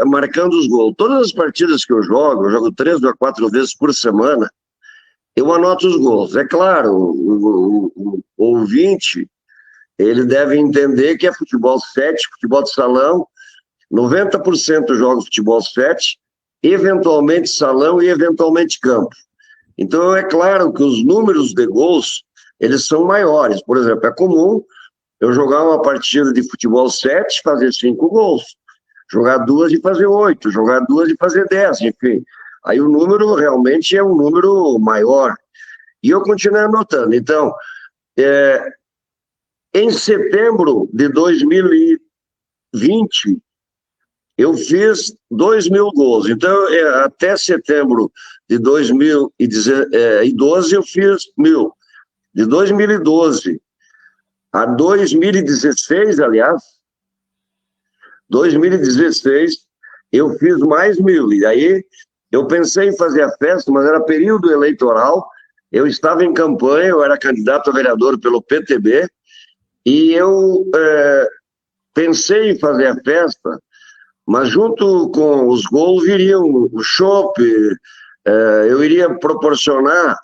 Speaker 6: marcando os gols. Todas as partidas que eu jogo 3 a 4 vezes por semana, eu anoto os gols. É claro, o ouvinte, ele deve entender que é futebol 7, futebol de salão, 90% eu jogo futebol 7, eventualmente salão e eventualmente campo. Então, é claro que os números de gols, eles são maiores. Por exemplo, é comum eu jogar uma partida de futebol 7, fazer 5 gols. Jogar 2 e fazer 8, jogar 2 e fazer 10, enfim. Aí o número realmente é um número maior. E eu continuei anotando. Então, em setembro de 2020, eu fiz 2.000 gols. Então, até setembro de 2012, eu fiz 1.000. De 2012 a 2016, aliás, 2016, eu fiz mais 1.000. E aí, eu pensei em fazer a festa, mas era período eleitoral, eu estava em campanha, eu era candidato a vereador pelo PTB, e eu pensei em fazer a festa, mas junto com os gols viriam o chopp, eu iria proporcionar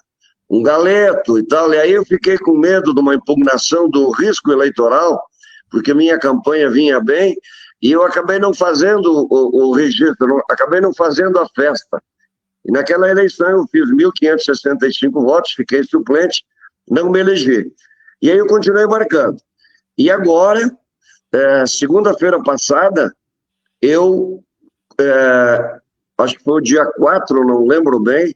Speaker 6: um galeto e tal, e aí eu fiquei com medo de uma impugnação do risco eleitoral, porque minha campanha vinha bem, e eu acabei não fazendo o registro, acabei não fazendo a festa. E naquela eleição eu fiz 1.565 votos, fiquei suplente, não me elegi. E aí eu continuei marcando. E agora, segunda-feira passada, eu, acho que foi o dia 4, não lembro bem,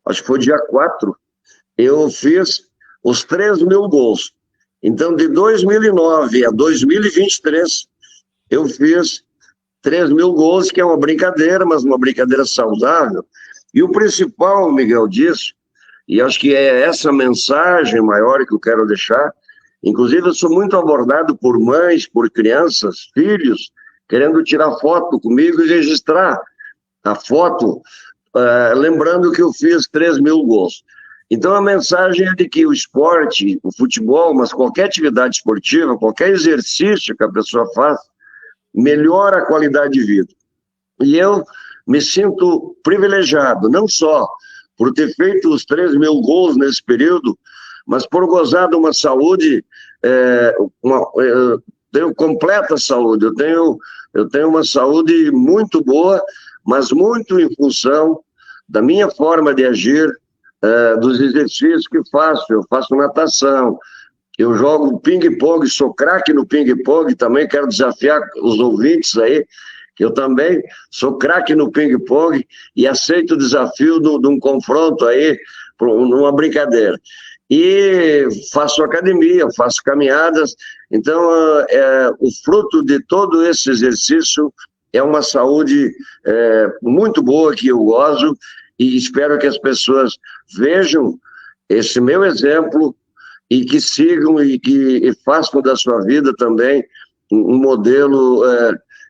Speaker 6: acho que foi o dia 4, eu fiz os 3.000 gols. Então, de 2009 a 2023, eu fiz 3.000 gols, que é uma brincadeira, mas uma brincadeira saudável. E o principal, Miguel, disso, e acho que é essa mensagem maior que eu quero deixar, inclusive eu sou muito abordado por mães, por crianças, filhos, querendo tirar foto comigo e registrar a foto, lembrando que eu fiz 3.000 gols. Então a mensagem é de que o esporte, o futebol, mas qualquer atividade esportiva, qualquer exercício que a pessoa faz, melhora a qualidade de vida. E eu me sinto privilegiado, não só por ter feito os 3.000 gols nesse período, mas por gozar de uma saúde, eu tenho completa saúde, eu tenho uma saúde muito boa, mas muito em função da minha forma de agir, dos exercícios que faço. Eu faço natação, eu jogo ping-pong, sou craque no ping-pong, também quero desafiar os ouvintes aí, que eu também sou craque no ping-pong e aceito o desafio de um confronto aí, numa brincadeira. E faço academia, faço caminhadas, então o fruto de todo esse exercício é uma saúde muito boa que eu gozo, e espero que as pessoas vejam esse meu exemplo e que sigam e que façam da sua vida também um modelo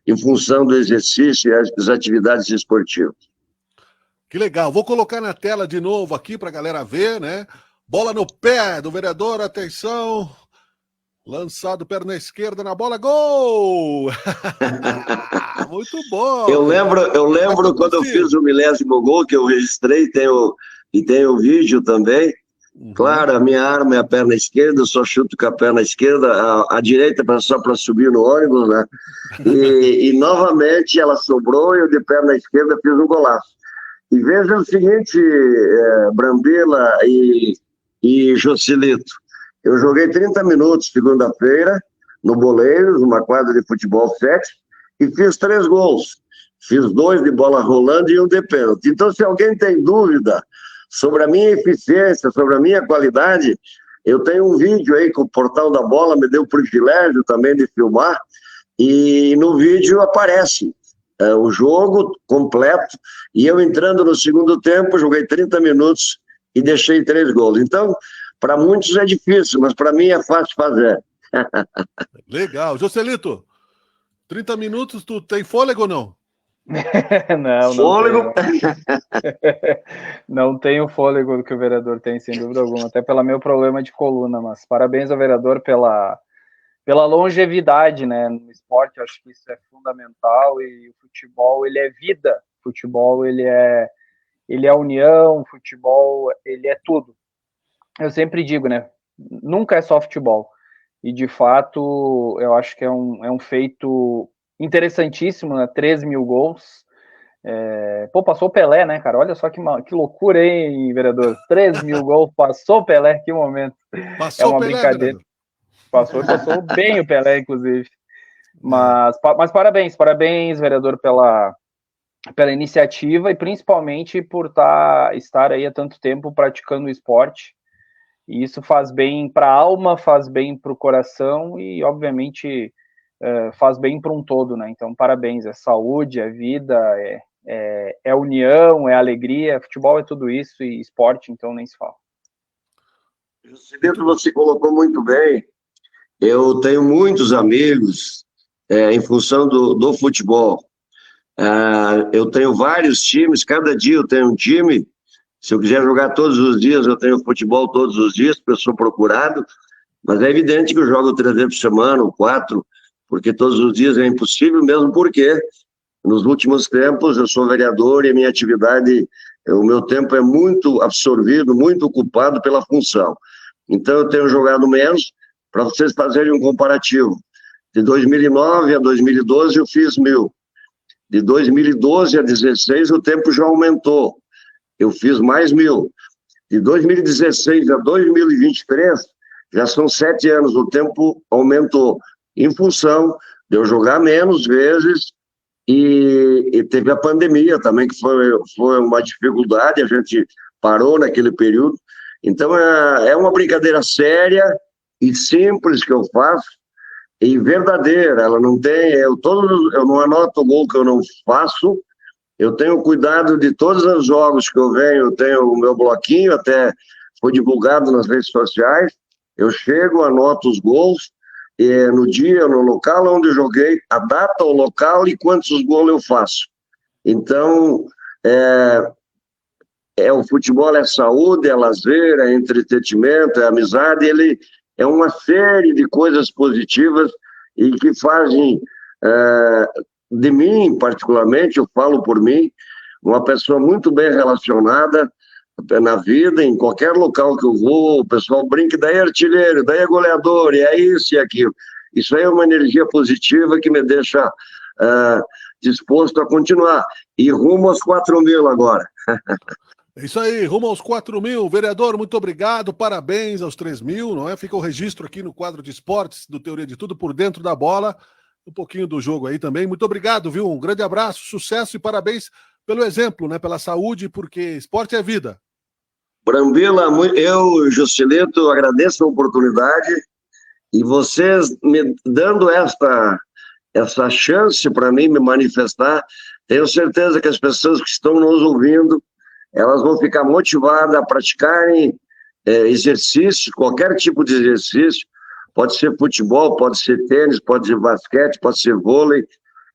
Speaker 6: em função do exercício e das atividades esportivas.
Speaker 1: Que legal. Vou colocar na tela de novo aqui para a galera ver, né? Bola no pé do vereador, atenção. Lançado, perna esquerda na bola, gol! Muito bom!
Speaker 6: Eu lembro quando eu fiz o 1.000º gol, que eu registrei, e tem o vídeo também. Claro, a minha arma é a perna esquerda, eu só chuto com a perna esquerda, a direita é só para subir no ônibus, né? E novamente ela sobrou e eu de perna esquerda fiz um golaço. E veja o seguinte, Brambila e Joselito, eu joguei 30 minutos segunda-feira no Boleiros, uma quadra de futebol 7, e fiz 3 gols. Fiz 2 de bola rolando e 1 de pênalti. Então, se alguém tem dúvida sobre a minha eficiência, sobre a minha qualidade, eu tenho um vídeo aí que o Portal da Bola me deu o privilégio também de filmar, e no vídeo aparece o jogo completo, e eu entrando no segundo tempo, joguei 30 minutos e deixei 3 gols. Então, para muitos é difícil, mas para mim é fácil fazer.
Speaker 1: Legal. Joselito, 30 minutos, tu tem fôlego ou não?
Speaker 5: Não,
Speaker 6: Fôlego.
Speaker 5: não tem o fôlego que o vereador tem, sem dúvida alguma, até pelo meu problema de coluna, mas parabéns ao vereador pela longevidade, né, no esporte. Acho que isso é fundamental, e o futebol, ele é vida, o futebol, ele é união, o futebol, ele é tudo. Eu sempre digo, né, nunca é só futebol, e de fato, eu acho que é um feito interessantíssimo, né, 3.000 gols, passou o Pelé, né, cara, olha só que loucura, hein, vereador, 3.000 gols, passou o Pelé, que momento, é
Speaker 1: Passou o
Speaker 5: uma
Speaker 1: Pelé,
Speaker 5: brincadeira.
Speaker 1: vereador.
Speaker 5: Passou bem o Pelé, inclusive. Mas parabéns, vereador, pela iniciativa, e principalmente por estar aí há tanto tempo praticando o esporte. E isso faz bem para a alma, faz bem para o coração e, obviamente, faz bem para um todo, né? Então, parabéns. É saúde, é vida, é união, é alegria. Futebol é tudo isso, e esporte, então, nem se fala.
Speaker 6: Dentro você colocou muito bem. Eu tenho muitos amigos em função do futebol. Eu tenho vários times, cada dia eu tenho um time. Se eu quiser jogar todos os dias, eu tenho futebol todos os dias, porque eu sou procurado. Mas é evidente que eu jogo 3 vezes por semana, ou 4, porque todos os dias é impossível, mesmo porque nos últimos tempos eu sou vereador e a minha atividade, o meu tempo é muito absorvido, muito ocupado pela função. Então eu tenho jogado menos. Para vocês fazerem um comparativo, de 2009 a 2012 eu fiz 1.000. De 2012 a 2016 o tempo já aumentou. Eu fiz mais 1.000. De 2016 a 2023, já são 7 anos, o tempo aumentou, em função de eu jogar menos vezes, e teve a pandemia também, que foi uma dificuldade, a gente parou naquele período. Então, é uma brincadeira séria e simples que eu faço, e verdadeira. Ela não tem... Eu não anoto o gol que eu não faço. Eu tenho cuidado de todos os jogos que eu venho, eu tenho o meu bloquinho, até foi divulgado nas redes sociais. Eu chego, anoto os gols, no dia, no local onde eu joguei, a data, o local e quantos gols eu faço. Então, o futebol é saúde, é lazer, é entretenimento, é amizade. Ele é uma série de coisas positivas e que fazem... de mim, particularmente, eu falo por mim, uma pessoa muito bem relacionada na vida, em qualquer local que eu vou, o pessoal brinca, daí é artilheiro, daí é goleador, e é isso e aquilo. Isso aí é uma energia positiva que me deixa disposto a continuar. E rumo aos 4.000 agora.
Speaker 1: É isso aí, rumo aos 4.000. Vereador, muito obrigado, parabéns aos 3.000, não é? Fica o registro aqui no quadro de esportes do Teoria de Tudo, por dentro da bola. Um pouquinho do jogo aí também. Muito obrigado, viu? Um grande abraço, sucesso e parabéns pelo exemplo, né? Pela saúde, porque esporte é vida.
Speaker 6: Brambila, eu, Juscelito, agradeço a oportunidade e vocês me dando essa chance para mim me manifestar. Tenho certeza que as pessoas que estão nos ouvindo, elas vão ficar motivadas a praticarem exercício, qualquer tipo de exercício. Pode ser futebol, pode ser tênis, pode ser basquete, pode ser vôlei,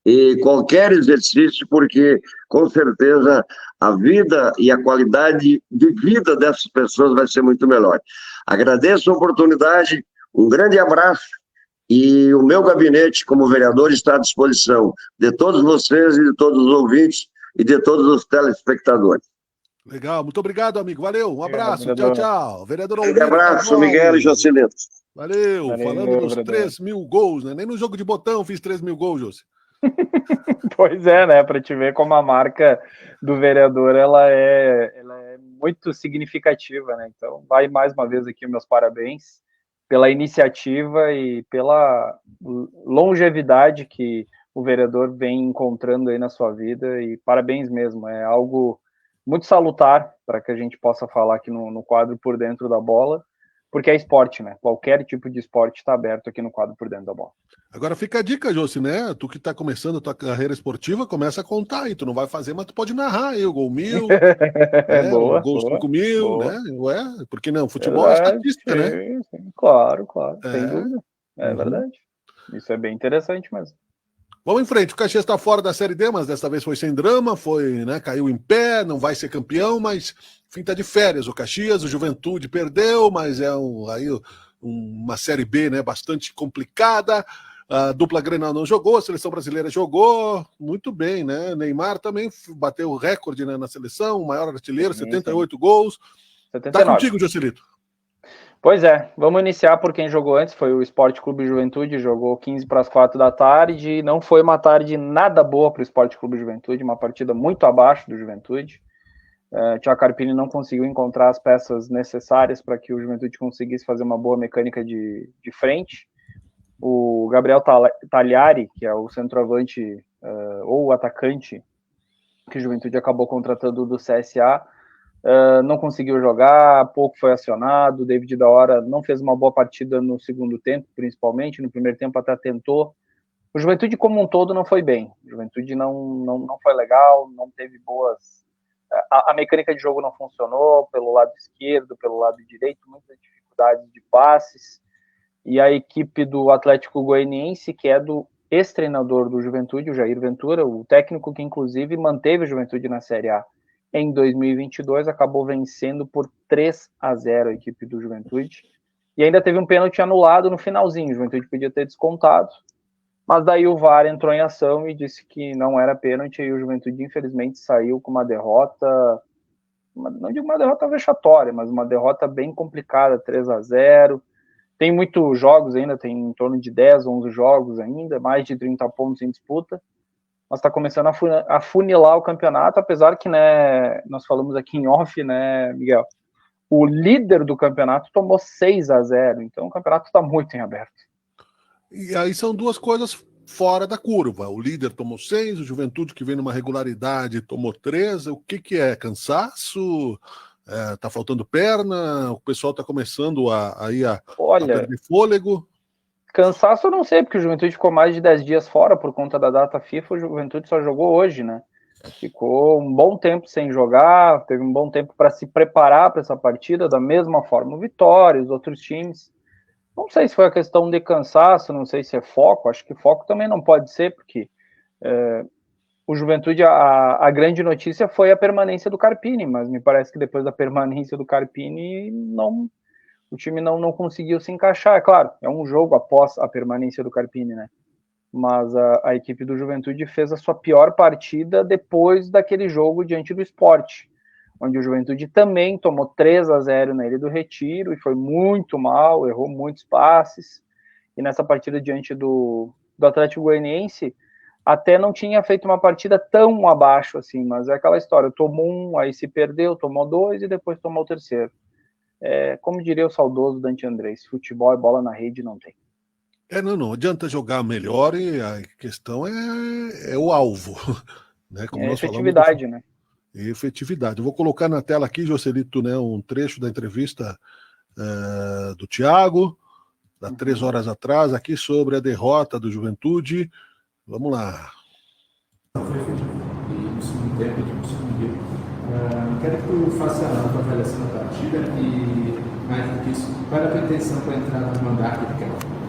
Speaker 6: e qualquer exercício, porque com certeza a vida e a qualidade de vida dessas pessoas vai ser muito melhor. Agradeço a oportunidade, um grande abraço, e o meu gabinete como vereador está à disposição de todos vocês e de todos os ouvintes e de todos os telespectadores.
Speaker 1: Legal, muito obrigado, amigo. Valeu, um abraço, tchau, tchau. Vereador
Speaker 6: Um abraço, Miguel e Juscelito.
Speaker 1: Valeu, falando dos 3.000 gols, né? Nem no jogo de botão fiz 3.000 gols, José.
Speaker 5: Pois é, né? Para te ver como a marca do vereador ela é muito significativa, né? Então, vai mais uma vez aqui meus parabéns pela iniciativa e pela longevidade que o vereador vem encontrando aí na sua vida, e parabéns mesmo. É algo muito salutar para que a gente possa falar aqui no quadro Por Dentro da Bola, porque é esporte, né? Qualquer tipo de esporte está aberto aqui no quadro Por Dentro da Bola.
Speaker 1: Agora fica a dica, Josi, né? Tu que tá começando a tua carreira esportiva, começa a contar aí. Tu não vai fazer, mas tu pode narrar aí o gol 1.000,
Speaker 5: Boa,
Speaker 1: o gol 5.000,
Speaker 5: boa.
Speaker 1: né? Ué, porque não? Futebol é estatística,
Speaker 5: sim,
Speaker 1: né?
Speaker 5: Sim. Claro, sem dúvida. É
Speaker 1: Uhum.
Speaker 5: verdade. Isso é bem interessante mesmo.
Speaker 1: Vamos em frente, o Caxias está fora da Série D, mas dessa vez foi sem drama, caiu em pé, não vai ser campeão, mas enfim, está de férias o Caxias, o Juventude perdeu, mas é uma Série B, né, bastante complicada. A dupla Grenal não jogou, a seleção brasileira jogou muito bem, né? Neymar também bateu o recorde, né, na seleção, o maior artilheiro, 78 gols.
Speaker 5: 79.
Speaker 1: Tá contigo, Joselito.
Speaker 5: Pois é, vamos iniciar por quem jogou antes, foi o Sport Clube Juventude, jogou 15 para as 4 da tarde, não foi uma tarde nada boa para o Sport Clube Juventude, uma partida muito abaixo do Juventude. Thiago Carpini não conseguiu encontrar as peças necessárias para que o Juventude conseguisse fazer uma boa mecânica de frente. O Gabriel Tagliari, que é o centroavante ou o atacante que o Juventude acabou contratando do CSA, não conseguiu jogar, pouco foi acionado. O David da Hora não fez uma boa partida no segundo tempo, principalmente. No primeiro tempo até tentou. O Juventude como um todo não foi bem. O Juventude não foi legal, não teve boas... A mecânica de jogo não funcionou pelo lado esquerdo, pelo lado direito, muitas dificuldades de passes. E a equipe do Atlético Goianiense, que é do ex-treinador do Juventude, o Jair Ventura, o técnico que inclusive manteve o Juventude na Série A em 2022, acabou vencendo por 3-0 a equipe do Juventude. E ainda teve um pênalti anulado no finalzinho. O Juventude podia ter descontado, mas daí o VAR entrou em ação e disse que não era pênalti, e o Juventude infelizmente saiu com uma derrota, não digo uma derrota vexatória, mas uma derrota bem complicada, 3-0. Tem muitos jogos ainda, tem em torno de 10, 11 jogos ainda, mais de 30 pontos em disputa, mas está começando a funilar o campeonato, apesar que, né, nós falamos aqui em off, né, Miguel, o líder do campeonato tomou 6-0, então o campeonato está muito em aberto.
Speaker 1: E aí são duas coisas fora da curva. O líder tomou 6, o Juventude, que vem numa regularidade, tomou 3. O que é? Cansaço? Tá faltando perna? O pessoal tá começando a perder fôlego?
Speaker 5: Cansaço eu não sei, porque o Juventude ficou mais de 10 dias fora por conta da data FIFA. O Juventude só jogou hoje, né? Ficou um bom tempo sem jogar, teve um bom tempo para se preparar para essa partida, da mesma forma o Vitória, os outros times. Não sei se foi a questão de cansaço, não sei se é foco, acho que foco também não pode ser, porque o Juventude, a grande notícia foi a permanência do Carpini, mas me parece que depois da permanência do Carpini, o time não conseguiu se encaixar. É claro, é um jogo após a permanência do Carpini, né? Mas a equipe do Juventude fez a sua pior partida depois daquele jogo diante do Sport, onde o Juventude também tomou 3-0 na Ilha do Retiro e foi muito mal, errou muitos passes. E nessa partida diante do Atlético Goianiense, até não tinha feito uma partida tão abaixo assim, mas é aquela história, tomou 1, aí se perdeu, tomou 2 e depois tomou o 3º. Como diria o saudoso Dante Andrés, futebol e bola na rede não tem.
Speaker 1: Não adianta jogar melhor, e a questão é o alvo. Né? Como nós
Speaker 5: efetividade,
Speaker 1: falamos, né? Efetividade. Eu vou colocar na tela aqui, Joselito, né, um trecho da entrevista do Thiago, há 3 horas atrás, aqui sobre a derrota do Juventude. Vamos lá.
Speaker 7: No segundo tempo, no segundo tempo. Quero que tu faça a tua avaliação da partida e, mais do que isso, qual é a tua intenção para entrar no mandato do Kelvin?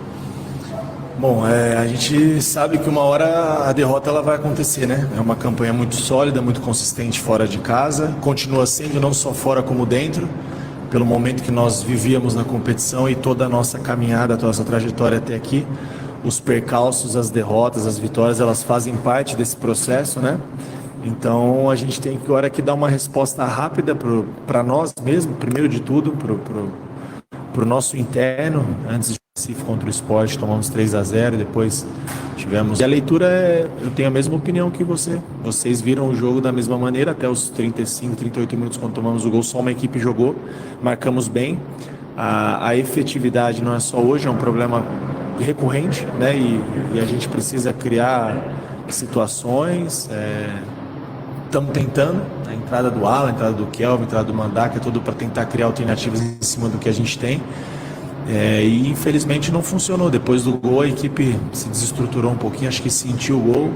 Speaker 8: Bom, a gente sabe que uma hora a derrota ela vai acontecer, né? É uma campanha muito sólida, muito consistente fora de casa, continua sendo não só fora como dentro, pelo momento que nós vivíamos na competição e toda a nossa caminhada, toda a nossa trajetória até aqui. Os percalços, as derrotas, as vitórias, elas fazem parte desse processo, né? Então a gente tem que agora que dar uma resposta rápida para nós mesmos, primeiro de tudo, para o nosso interno. Antes de contra o Sport, tomamos 3-0, depois tivemos... E a leitura eu tenho a mesma opinião que vocês viram o jogo da mesma maneira, até os 35, 38 minutos quando tomamos o gol, só uma equipe jogou, marcamos bem. A efetividade não é só hoje, é um problema recorrente, né? E a gente precisa criar situações. Estamos tentando, a entrada do Alan, a entrada do Kelvin, a entrada do Mandaca, é tudo para tentar criar alternativas em cima do que a gente tem. E infelizmente não funcionou. Depois do gol a equipe se desestruturou um pouquinho, acho que sentiu o gol,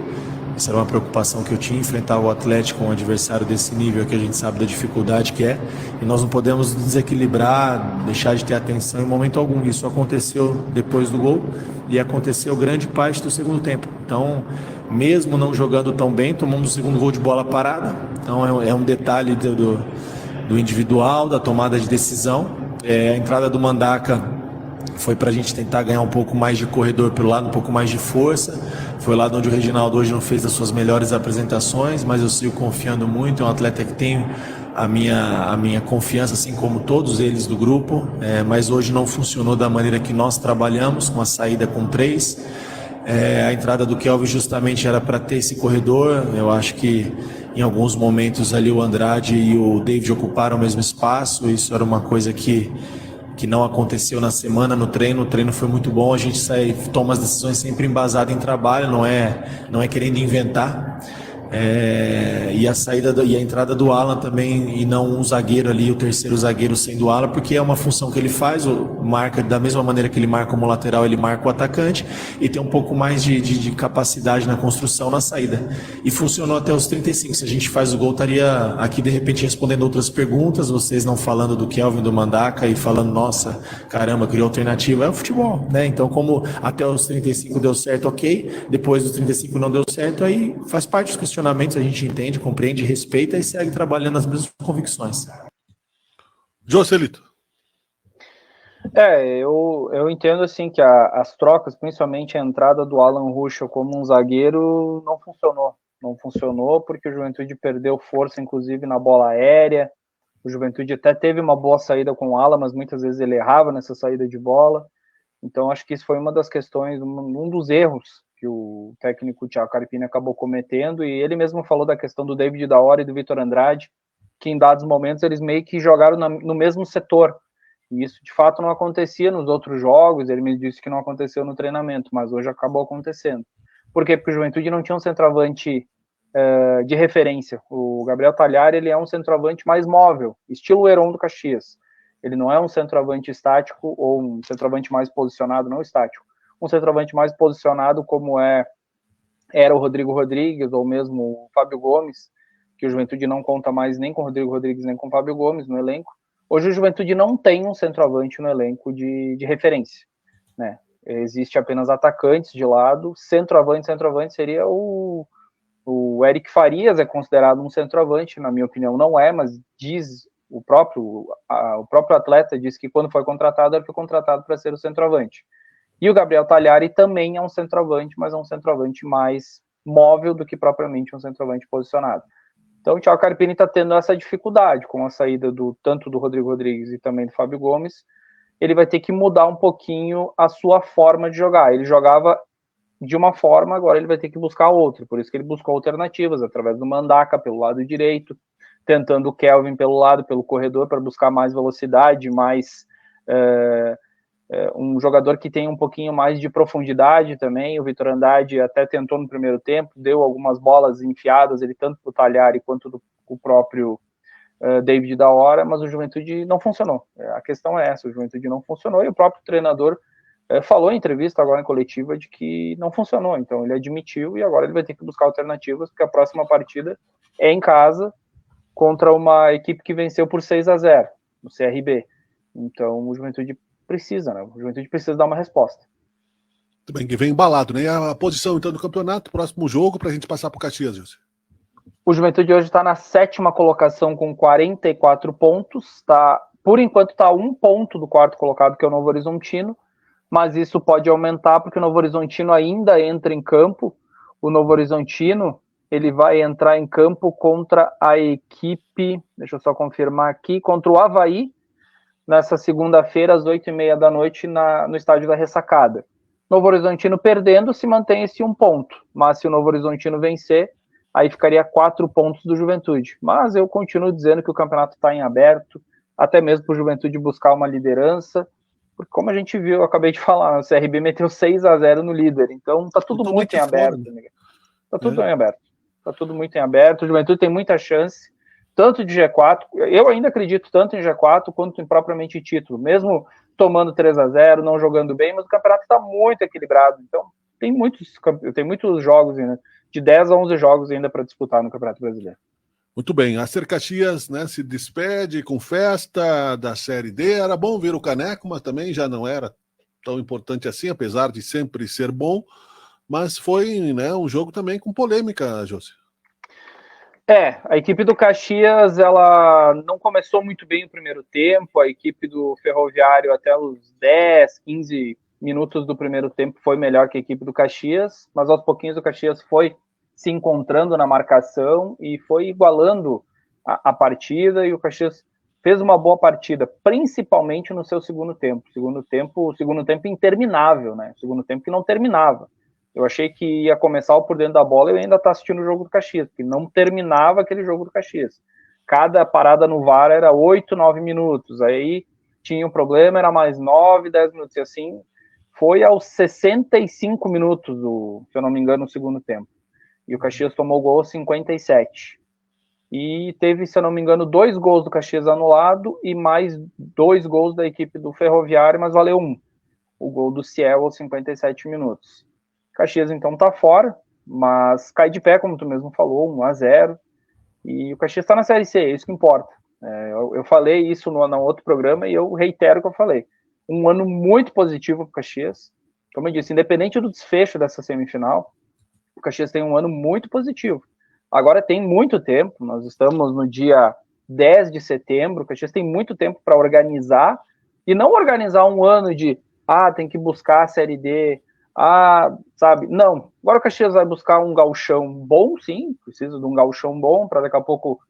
Speaker 8: Essa era uma preocupação que eu tinha, enfrentar o Atlético, um adversário desse nível que a gente sabe da dificuldade que é, e nós não podemos desequilibrar, deixar de ter atenção em momento algum. Isso aconteceu depois do gol e aconteceu grande parte do segundo tempo. Então, mesmo não jogando tão bem, tomamos o segundo gol de bola parada. Então é um detalhe do individual, da tomada de decisão. A entrada do Mandaca foi para a gente tentar ganhar um pouco mais de corredor pelo lado, um pouco mais de força. Foi lá onde o Reginaldo hoje não fez as suas melhores apresentações, mas eu sigo confiando muito. É um atleta que tem a minha confiança, assim como todos eles do grupo, mas hoje não funcionou da maneira que nós trabalhamos, com a saída com 3. A entrada do Kelvin justamente era para ter esse corredor. Eu acho que em alguns momentos ali o Andrade e o David ocuparam o mesmo espaço. Isso era uma coisa que não aconteceu na semana no treino. O treino foi muito bom, a gente toma as decisões sempre embasado em trabalho, não é querendo inventar. E a saída e a entrada do Alan também, e não um zagueiro ali, o terceiro zagueiro sendo o Alan, porque é uma função que ele faz, marca da mesma maneira que ele marca como lateral, ele marca o atacante e tem um pouco mais de capacidade na construção na saída. E funcionou até os 35. Se a gente faz o gol, estaria aqui de repente respondendo outras perguntas, vocês não falando do Kelvin, do Mandaca e falando, nossa, caramba, criou alternativa. É o futebol, né? Então, como até os 35 deu certo, ok, depois dos 35 não deu certo, aí faz parte dos questionamentos, a gente entende, compreende, respeita e segue trabalhando as mesmas convicções.
Speaker 1: Joselito.
Speaker 5: Eu entendo assim que as trocas, principalmente a entrada do Alan Ruschel como um zagueiro, não funcionou. Não funcionou porque o Juventude perdeu força, inclusive na bola aérea. O Juventude até teve uma boa saída com o Alan, mas muitas vezes ele errava nessa saída de bola. Então acho que isso foi uma das questões, um dos erros que o técnico Thiago Carpini acabou cometendo, e ele mesmo falou da questão do David da Hora e do Vitor Andrade, que em dados momentos eles meio que jogaram no mesmo setor, e isso de fato não acontecia nos outros jogos. Ele me disse que não aconteceu no treinamento, mas hoje acabou acontecendo. Por quê? Porque o Juventude não tinha um centroavante de referência. O Gabriel Talhar, ele é um centroavante mais móvel, estilo Heron do Caxias. Ele não é um centroavante estático ou um centroavante mais posicionado, não estático. Um centroavante mais posicionado como era o Rodrigo Rodrigues ou mesmo o Fábio Gomes, que o Juventude não conta mais nem com o Rodrigo Rodrigues nem com o Fábio Gomes no elenco. Hoje o Juventude não tem um centroavante no elenco de referência, né? Existe apenas atacantes de lado. Centroavante seria o Eric Farias, é considerado um centroavante, na minha opinião não é, mas diz o próprio atleta diz que quando foi contratado, ele foi contratado para ser o centroavante. E o Gabriel Talhari também é um centroavante, mas é um centroavante mais móvel do que propriamente um centroavante posicionado. Então o Thiago Carpini está tendo essa dificuldade com a saída tanto do Rodrigo Rodrigues e também do Fábio Gomes. Ele vai ter que mudar um pouquinho a sua forma de jogar. Ele jogava de uma forma, agora ele vai ter que buscar outra. Por isso que ele buscou alternativas, através do Mandaca pelo lado direito, tentando o Kelvin pelo corredor, para buscar mais velocidade, mais um jogador que tem um pouquinho mais de profundidade também. O Vitor Andrade até tentou no primeiro tempo, deu algumas bolas enfiadas, ele tanto para o Talhari quanto o próprio David da Hora, mas o Juventude não funcionou. A questão é essa, o Juventude não funcionou, e o próprio treinador falou em entrevista agora em coletiva de que não funcionou. Então ele admitiu, e agora ele vai ter que buscar alternativas, porque a próxima partida é em casa, contra uma equipe que venceu por 6-0 no CRB. Então o Juventude precisa, né? O Juventude precisa dar uma resposta.
Speaker 1: Tudo bem, que vem embalado, né? A posição então do campeonato, próximo jogo, para a gente passar para o Caxias, José.
Speaker 5: O Juventude hoje está na 7ª colocação com 44 pontos. Por enquanto está 1 ponto do 4º colocado, que é o Novo Horizontino, mas isso pode aumentar porque o Novo Horizontino ainda entra em campo. O Novo Horizontino ele vai entrar em campo contra a equipe, deixa eu só confirmar aqui, contra o Avaí, nessa segunda-feira, às 8h30 da noite, no estádio da Ressacada. Novo Horizontino perdendo, se mantém esse 1 ponto, mas se o Novo Horizontino vencer, aí ficaria 4 pontos do Juventude. Mas eu continuo dizendo que o campeonato está em aberto, até mesmo para o Juventude buscar uma liderança, porque como a gente viu, eu acabei de falar, o CRB meteu 6-0 no líder, então está tudo muito em aberto. Está tudo em aberto. Está tudo muito em aberto, o Juventude tem muita chance, tanto de G4, eu ainda acredito tanto em G4 quanto em propriamente título, mesmo tomando 3-0, não jogando bem, mas o campeonato está muito equilibrado, então tem muitos jogos, né, de 10 a 11 jogos ainda para disputar no Campeonato Brasileiro.
Speaker 1: Muito bem, a Ser Caxias, né, se despede com festa da Série D. Era bom ver o caneco, mas também já não era tão importante assim, apesar de sempre ser bom. Mas foi, né, um jogo também com polêmica, José.
Speaker 5: A equipe do Caxias, ela não começou muito bem o primeiro tempo. A equipe do Ferroviário, até os 10, 15 minutos do primeiro tempo, foi melhor que a equipe do Caxias, mas aos pouquinhos o Caxias foi se encontrando na marcação e foi igualando a partida, e o Caxias fez uma boa partida, principalmente no seu segundo tempo. Segundo tempo interminável, né? Segundo tempo que não terminava. Eu achei que ia começar por dentro da bola e eu ainda estava assistindo o jogo do Caxias, porque não terminava aquele jogo do Caxias. Cada parada no VAR era 8, 9 minutos, aí tinha um problema, era mais 9, 10 minutos, e assim foi aos 65 minutos, se eu não me engano, no segundo tempo. E o Caxias tomou gol aos 57. E teve, se eu não me engano, 2 gols do Caxias anulado e mais 2 gols da equipe do Ferroviário, mas valeu 1. O gol do Ciel aos 57 minutos. Caxias, então, tá fora, mas cai de pé, como tu mesmo falou, 1-0. E o Caxias tá na Série C, é isso que importa. Eu falei isso no outro programa e eu reitero o que eu falei. Um ano muito positivo pro Caxias. Como eu disse, independente do desfecho dessa semifinal, o Caxias tem um ano muito positivo. Agora tem muito tempo, nós estamos no dia 10 de setembro, o Caxias tem muito tempo para organizar, e não organizar um ano de, tem que buscar a Série D, sabe? Não, agora o Caxias vai buscar um gauchão bom, sim, precisa de um gauchão bom para daqui a pouco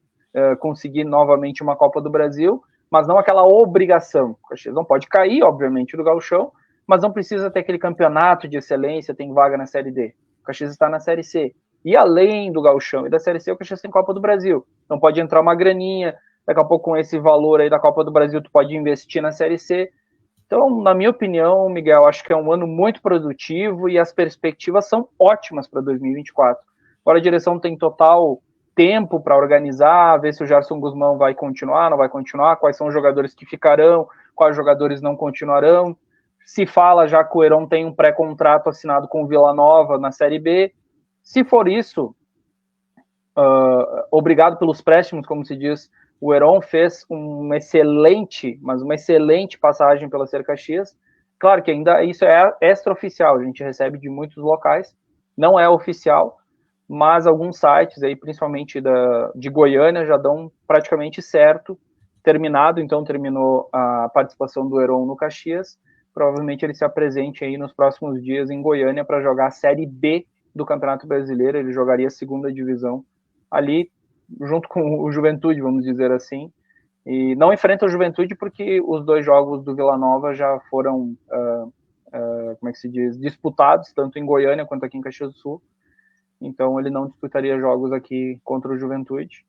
Speaker 5: conseguir novamente uma Copa do Brasil, mas não aquela obrigação. O Caxias não pode cair, obviamente, do gauchão, mas não precisa ter aquele campeonato de excelência, tem vaga na Série D. O Caxias está na Série C. E além do gauchão e da Série C, o Caxias tem Copa do Brasil. Então pode entrar uma graninha, daqui a pouco com esse valor aí da Copa do Brasil, tu pode investir na Série C. Então, na minha opinião, Miguel, acho que é um ano muito produtivo e as perspectivas são ótimas para 2024. Agora a direção tem total tempo para organizar, ver se o Gerson Guzmão vai continuar, não vai continuar, quais são os jogadores que ficarão, quais jogadores não continuarão. Se fala já que o Heron tem um pré-contrato assinado com o Vila Nova na Série B. Se for isso, obrigado pelos préstimos, como se diz. O Heron fez uma excelente passagem pela Ser Caxias. Claro que ainda isso é extraoficial, a gente recebe de muitos locais, não é oficial, mas alguns sites, aí, principalmente de Goiânia, já dão praticamente certo, terminou a participação do Heron no Caxias. Provavelmente ele se apresente aí nos próximos dias em Goiânia para jogar a Série B do Campeonato Brasileiro. Ele jogaria a segunda divisão ali, junto com o Juventude, vamos dizer assim. E não enfrenta o Juventude porque os 2 jogos do Vila Nova já foram, como é que se diz, disputados, tanto em Goiânia quanto aqui em Caxias do Sul. Então ele não disputaria jogos aqui contra o Juventude.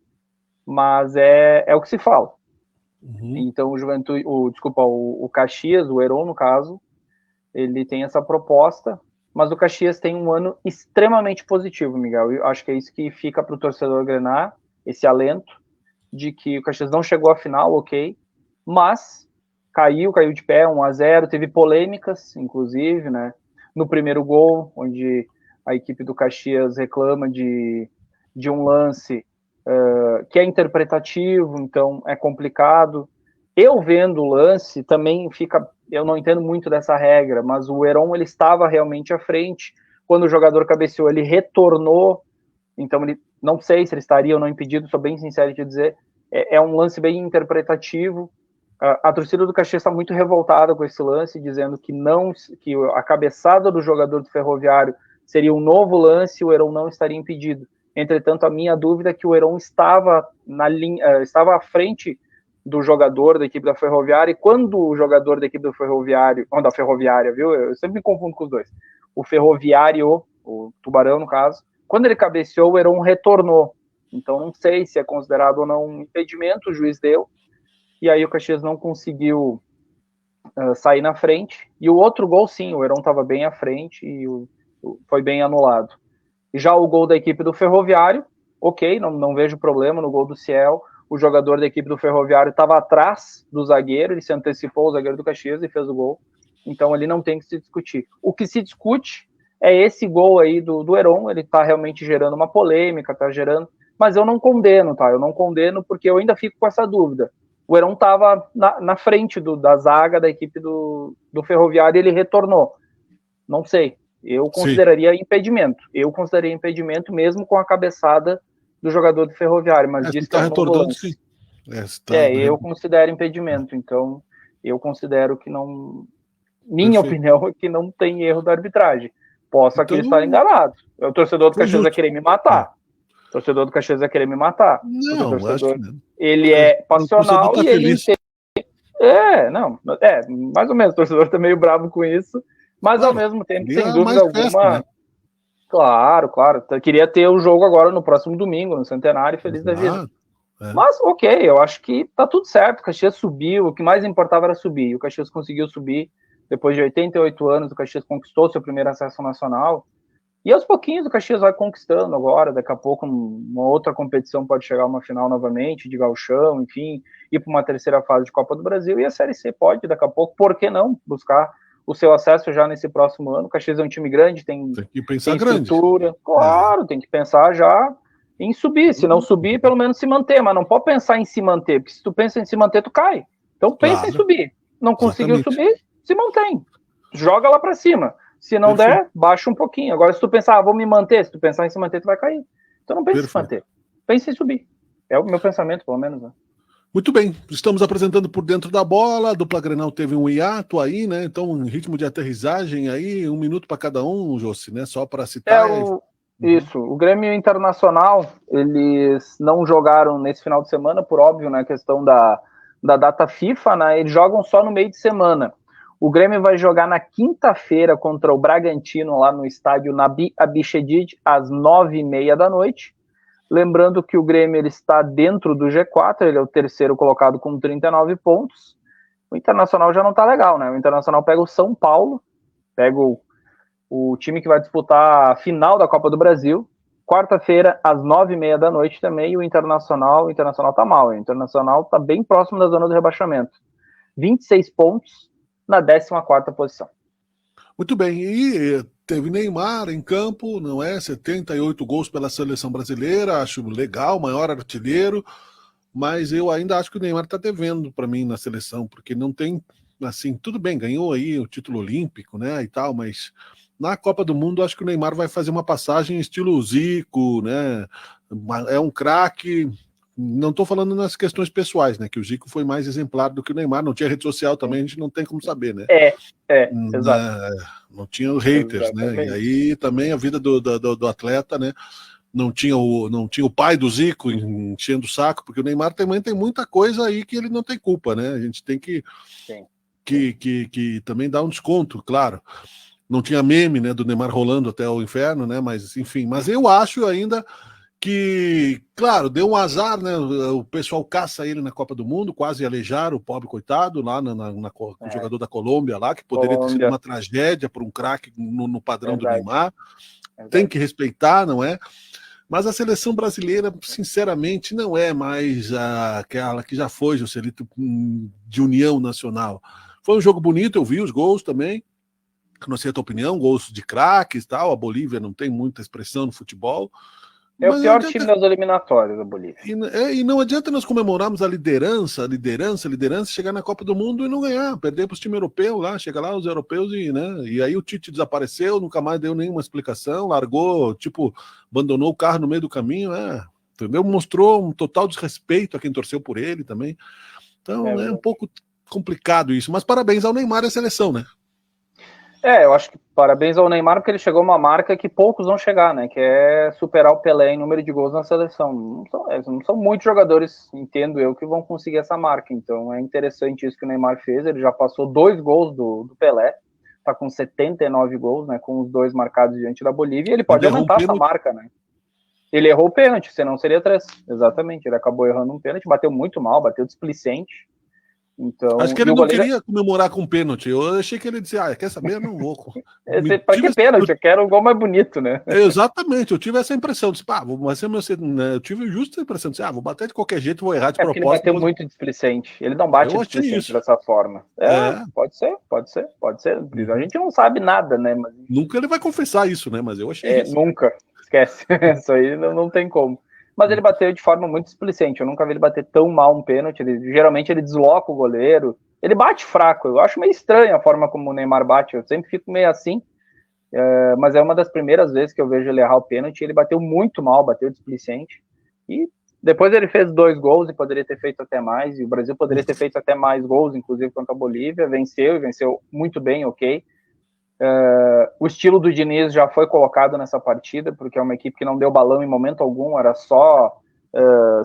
Speaker 5: Mas é o que se fala. Então o Caxias, o Heron no caso, ele tem essa proposta, mas o Caxias tem um ano extremamente positivo, Miguel. Eu acho que é isso que fica para o torcedor grenar, esse alento de que o Caxias não chegou à final, ok, mas caiu de pé, 1-0, teve polêmicas, inclusive, né? No primeiro gol, onde a equipe do Caxias reclama de um lance que é interpretativo, então é complicado. Eu vendo o lance, também eu não entendo muito dessa regra, mas o Heron, ele estava realmente à frente, quando o jogador cabeceou, ele retornou, então ele, não sei se ele estaria ou não impedido, sou bem sincero em te dizer, é um lance bem interpretativo. A torcida do Caxias está muito revoltada com esse lance, dizendo que a cabeçada do jogador do Ferroviário seria um novo lance e o Heron não estaria impedido. Entretanto, a minha dúvida é que o Heron estava à frente do jogador da equipe da Ferroviária, e quando o jogador da equipe do Ferroviário, da Ferroviária, viu? Eu sempre me confundo com os dois. O Ferroviário, o Tubarão, no caso, quando ele cabeceou, o Heron retornou. Então, não sei se é considerado ou não um impedimento, o juiz deu, e aí o Caxias não conseguiu sair na frente. E o outro gol, sim, o Heron estava bem à frente e foi bem anulado. E já o gol da equipe do Ferroviário, ok, não vejo problema no gol do Ciel. O jogador da equipe do Ferroviário estava atrás do zagueiro, ele se antecipou ao zagueiro do Caxias e fez o gol. Então ali não tem que se discutir. O que se discute é esse gol aí do Heron, ele tá realmente gerando uma polêmica, tá gerando, mas eu não condeno, tá? Eu não condeno porque eu ainda fico com essa dúvida. O Heron tava na frente da zaga da equipe do Ferroviário e ele retornou. Não sei, eu consideraria impedimento. Eu consideraria impedimento mesmo com a cabeçada do jogador do Ferroviário, mas disse que
Speaker 1: tá retornando, sim.
Speaker 5: Eu considero impedimento, então eu considero que não... Minha opinião é que não tem erro da arbitragem. Posso aqui estar enganado. O torcedor do Caxias vai querer me matar. O torcedor do Caxias vai querer me matar.
Speaker 1: Não,
Speaker 5: o torcedor,
Speaker 1: acho que não.
Speaker 5: ele é passional
Speaker 1: tá
Speaker 5: e ele entende. Mais ou menos, o torcedor tá meio bravo com isso, mas ao mesmo tempo, sem dúvida alguma... Festa, né? Claro. Eu queria ter o jogo agora no próximo domingo, no Centenário, feliz da vida. Mas, ok, eu acho que tá tudo certo. O Caxias subiu, o que mais importava era subir. E o Caxias conseguiu subir. Depois de 88 anos, o Caxias conquistou seu primeiro acesso nacional. E aos pouquinhos o Caxias vai conquistando agora. Daqui a pouco, uma outra competição pode chegar a uma final novamente, de gauchão, enfim, ir para uma terceira fase de Copa do Brasil. E a Série C pode, daqui a pouco, por que não, buscar o seu acesso já nesse próximo ano. O Caxias é um time grande, tem
Speaker 1: que pensar
Speaker 5: tem estrutura. Grande. Claro, tem que pensar já em subir. Se não subir, pelo menos se manter. Mas não pode pensar em se manter, porque se tu pensa em se manter, tu cai. Então pensa em subir. Não conseguiu subir, se mantém. Joga lá para cima. Se não der, baixa um pouquinho. Agora, se tu pensar, vou me manter, se tu pensar em se manter, tu vai cair. Então não pense em se manter. Pense em subir. É o meu pensamento, pelo menos, né?
Speaker 1: Muito bem, estamos apresentando Por Dentro da Bola, a dupla Grenal teve um hiato aí, né? Então, um ritmo de aterrissagem aí, 1 minuto para cada um, Jossi, né? Só para citar.
Speaker 5: Isso, o Grêmio Internacional, eles não jogaram nesse final de semana, por óbvio, né? Questão da data FIFA, né? Eles jogam só no meio de semana. O Grêmio vai jogar na quinta-feira contra o Bragantino, lá no estádio Nabi Abichedid, às 9h30 da noite. Lembrando que o Grêmio ele está dentro do G4, ele é o terceiro colocado com 39 pontos. O Internacional já não está legal, né? O Internacional pega o São Paulo, pega o time que vai disputar a final da Copa do Brasil. Quarta-feira, às 9h30 da noite também, e o Internacional está mal. O Internacional está bem próximo da zona do rebaixamento. 26 pontos na 14ª posição.
Speaker 1: Muito bem, e teve Neymar em campo, não é? 78 gols pela seleção brasileira, acho legal, maior artilheiro, mas eu ainda acho que o Neymar está devendo para mim na seleção, porque não tem, assim, tudo bem, ganhou aí o título olímpico, né, e tal, mas na Copa do Mundo acho que o Neymar vai fazer uma passagem estilo Zico, né, é um craque. Não estou falando nas questões pessoais, né? Que o Zico foi mais exemplar do que o Neymar. Não tinha rede social também, a gente não tem como saber, né?
Speaker 5: Exato.
Speaker 1: Não tinha os haters,
Speaker 5: exatamente,
Speaker 1: né? E aí também a vida do atleta, né? Não tinha o pai do Zico enchendo o saco, porque o Neymar também tem muita coisa aí que ele não tem culpa, né? A gente tem que também dar um desconto, claro. Não tinha meme, né? Do Neymar rolando até o inferno, né? Mas enfim, mas eu acho ainda que, claro, deu um azar, né? O pessoal caça ele na Copa do Mundo, quase alejaram o pobre coitado lá o jogador da Colômbia lá, que poderia ter sido uma tragédia para um craque no padrão do Neymar. Tem que respeitar, não é? Mas a seleção brasileira, sinceramente, não é mais aquela que já foi, Joselito, de união nacional. Foi um jogo bonito, eu vi os gols também. Não sei a tua opinião, gols de craques e tal. A Bolívia não tem muita expressão no futebol.
Speaker 5: É o pior time das eliminatórias da Bolívia.
Speaker 1: E não adianta nós comemorarmos a liderança, chegar na Copa do Mundo e não ganhar, perder para os times europeus lá, chega lá os europeus e aí o Tite desapareceu, nunca mais deu nenhuma explicação, largou, abandonou o carro no meio do caminho, entendeu? Mostrou um total desrespeito a quem torceu por ele também. Então é um pouco complicado isso, mas parabéns ao Neymar e à seleção, né?
Speaker 5: Eu acho que parabéns ao Neymar, porque ele chegou a uma marca que poucos vão chegar, né? Que é superar o Pelé em número de gols na seleção. Não são muitos jogadores, entendo eu, que vão conseguir essa marca. Então é interessante isso que o Neymar fez. Ele já passou 2 gols do Pelé, tá com 79 gols, né? Com os 2 marcados diante da Bolívia, e ele pode aumentar essa marca, né? Ele errou o pênalti, senão seria 3. Exatamente, ele acabou errando um pênalti, bateu muito mal, bateu displicente. Então,
Speaker 1: Acho que
Speaker 5: e
Speaker 1: ele
Speaker 5: o
Speaker 1: não
Speaker 5: goleiro...
Speaker 1: queria comemorar com pênalti. Eu achei que ele dizia, quer saber? Eu não vou.
Speaker 5: Pra que pênalti? Eu quero o gol mais bonito, né?
Speaker 1: Exatamente, eu tive essa impressão. Disse, eu tive justa a impressão. Disse, vou bater de qualquer jeito, vou errar de
Speaker 5: Porque ele
Speaker 1: propósito.
Speaker 5: bateu muito displicente. Ele não bate
Speaker 1: Eu achei
Speaker 5: displicente
Speaker 1: isso.
Speaker 5: dessa forma. Pode ser. A gente não sabe nada, né? Mas...
Speaker 1: Nunca ele vai confessar isso, né? Mas eu achei isso.
Speaker 5: Nunca. Esquece. Isso aí não tem como. Mas ele bateu de forma muito displicente. Eu nunca vi ele bater tão mal um pênalti. Geralmente ele desloca o goleiro. Ele bate fraco. Eu acho meio estranho a forma como o Neymar bate. Eu sempre fico meio assim. Mas é uma das primeiras vezes que eu vejo ele errar o pênalti. Ele bateu muito mal, bateu displicente. E depois ele fez 2 gols e poderia ter feito até mais. E o Brasil poderia ter feito até mais gols, inclusive contra a Bolívia. Venceu muito bem, ok. O estilo do Diniz já foi colocado nessa partida, porque é uma equipe que não deu balão em momento algum, era só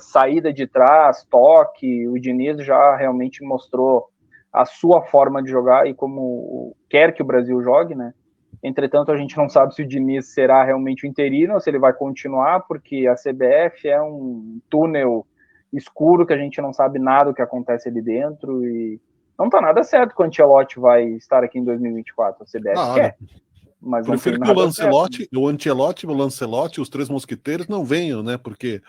Speaker 5: saída de trás, toque. O Diniz já realmente mostrou a sua forma de jogar e como quer que o Brasil jogue, né? Entretanto, a gente não sabe se o Diniz será realmente o interino ou se ele vai continuar, porque a CBF é um túnel escuro que a gente não sabe nada do que acontece ali dentro e não tá nada certo que o Ancelotti vai estar aqui em 2024. A CBF quer. Mas não
Speaker 1: prefiro
Speaker 5: tem
Speaker 1: que
Speaker 5: nada
Speaker 1: o Ancelotti, os 3 mosqueteiros não venham, né? Porque,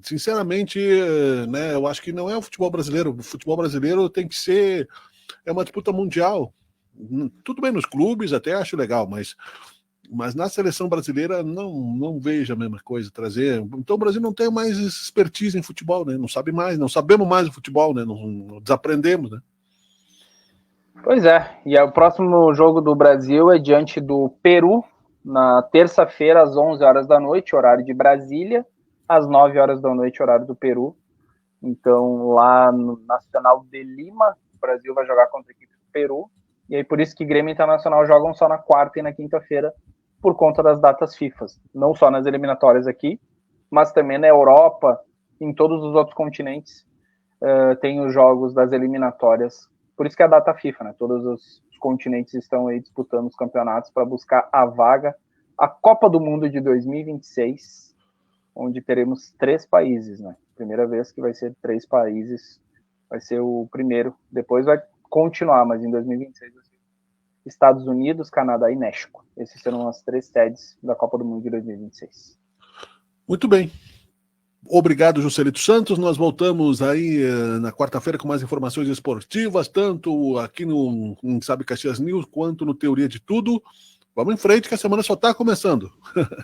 Speaker 1: sinceramente, né, eu acho que não é o futebol brasileiro. O futebol brasileiro tem que ser... É uma disputa mundial. Tudo bem nos clubes, até acho legal, mas na seleção brasileira não vejo a mesma coisa trazer. Então o Brasil não tem mais expertise em futebol, né? Não sabemos mais o futebol, né? Não desaprendemos, né?
Speaker 5: Pois é, e o próximo jogo do Brasil é diante do Peru, na terça-feira, às 11 horas da noite, horário de Brasília, às 9 horas da noite, horário do Peru. Então, lá no Nacional de Lima, o Brasil vai jogar contra a equipe do Peru. E aí, por isso que Grêmio e Internacional jogam só na quarta e na quinta-feira, por conta das datas FIFA. Não só nas eliminatórias aqui, mas também na Europa, em todos os outros continentes, tem os jogos das eliminatórias. Por isso que é a data FIFA, né? Todos os continentes estão aí disputando os campeonatos para buscar a vaga, a Copa do Mundo de 2026, onde teremos 3 países, né? Primeira vez que vai ser 3 países, vai ser o primeiro. Depois vai continuar, mas em 2026 vai ser Estados Unidos, Canadá e México. Esses serão as 3 sedes da Copa do Mundo de 2026.
Speaker 1: Muito bem. Obrigado, Juscelito Santos. Nós voltamos aí na quarta-feira com mais informações esportivas, tanto aqui no Sabe Caxias News, quanto no Teoria de Tudo. Vamos em frente, que a semana só está começando.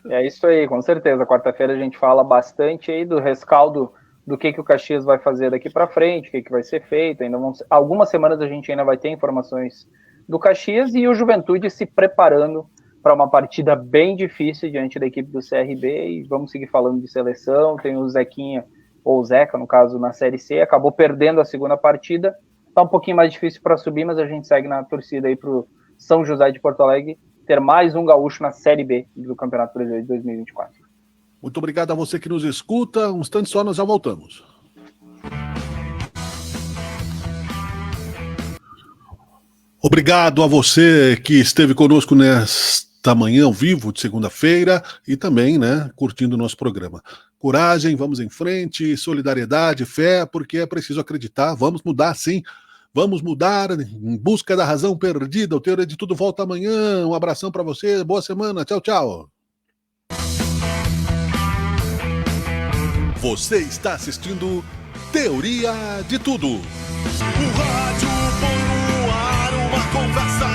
Speaker 5: É isso aí, com certeza. Quarta-feira a gente fala bastante aí do rescaldo do que o Caxias vai fazer daqui para frente, o que vai ser feito. Algumas semanas a gente ainda vai ter informações do Caxias e o Juventude se preparando para uma partida bem difícil diante da equipe do CRB, e vamos seguir falando de seleção. Tem o Zequinha, ou o Zeca, no caso, na Série C, acabou perdendo a segunda partida, tá um pouquinho mais difícil para subir, mas a gente segue na torcida aí pro São José de Porto Alegre ter mais um gaúcho na Série B do Campeonato Brasileiro de 2024.
Speaker 1: Muito obrigado a você que nos escuta. Um instante só, nós já voltamos. Obrigado a você que esteve conosco nesta manhã ao vivo de segunda-feira e também, né, curtindo o nosso programa. Coragem, vamos em frente, solidariedade, fé, porque é preciso acreditar. Vamos mudar, sim. Vamos mudar em busca da razão perdida. O Teoria de Tudo volta amanhã. Um abração para você. Boa semana. Tchau, tchau. Você está assistindo Teoria de Tudo.
Speaker 2: O rádio põe no ar uma conversa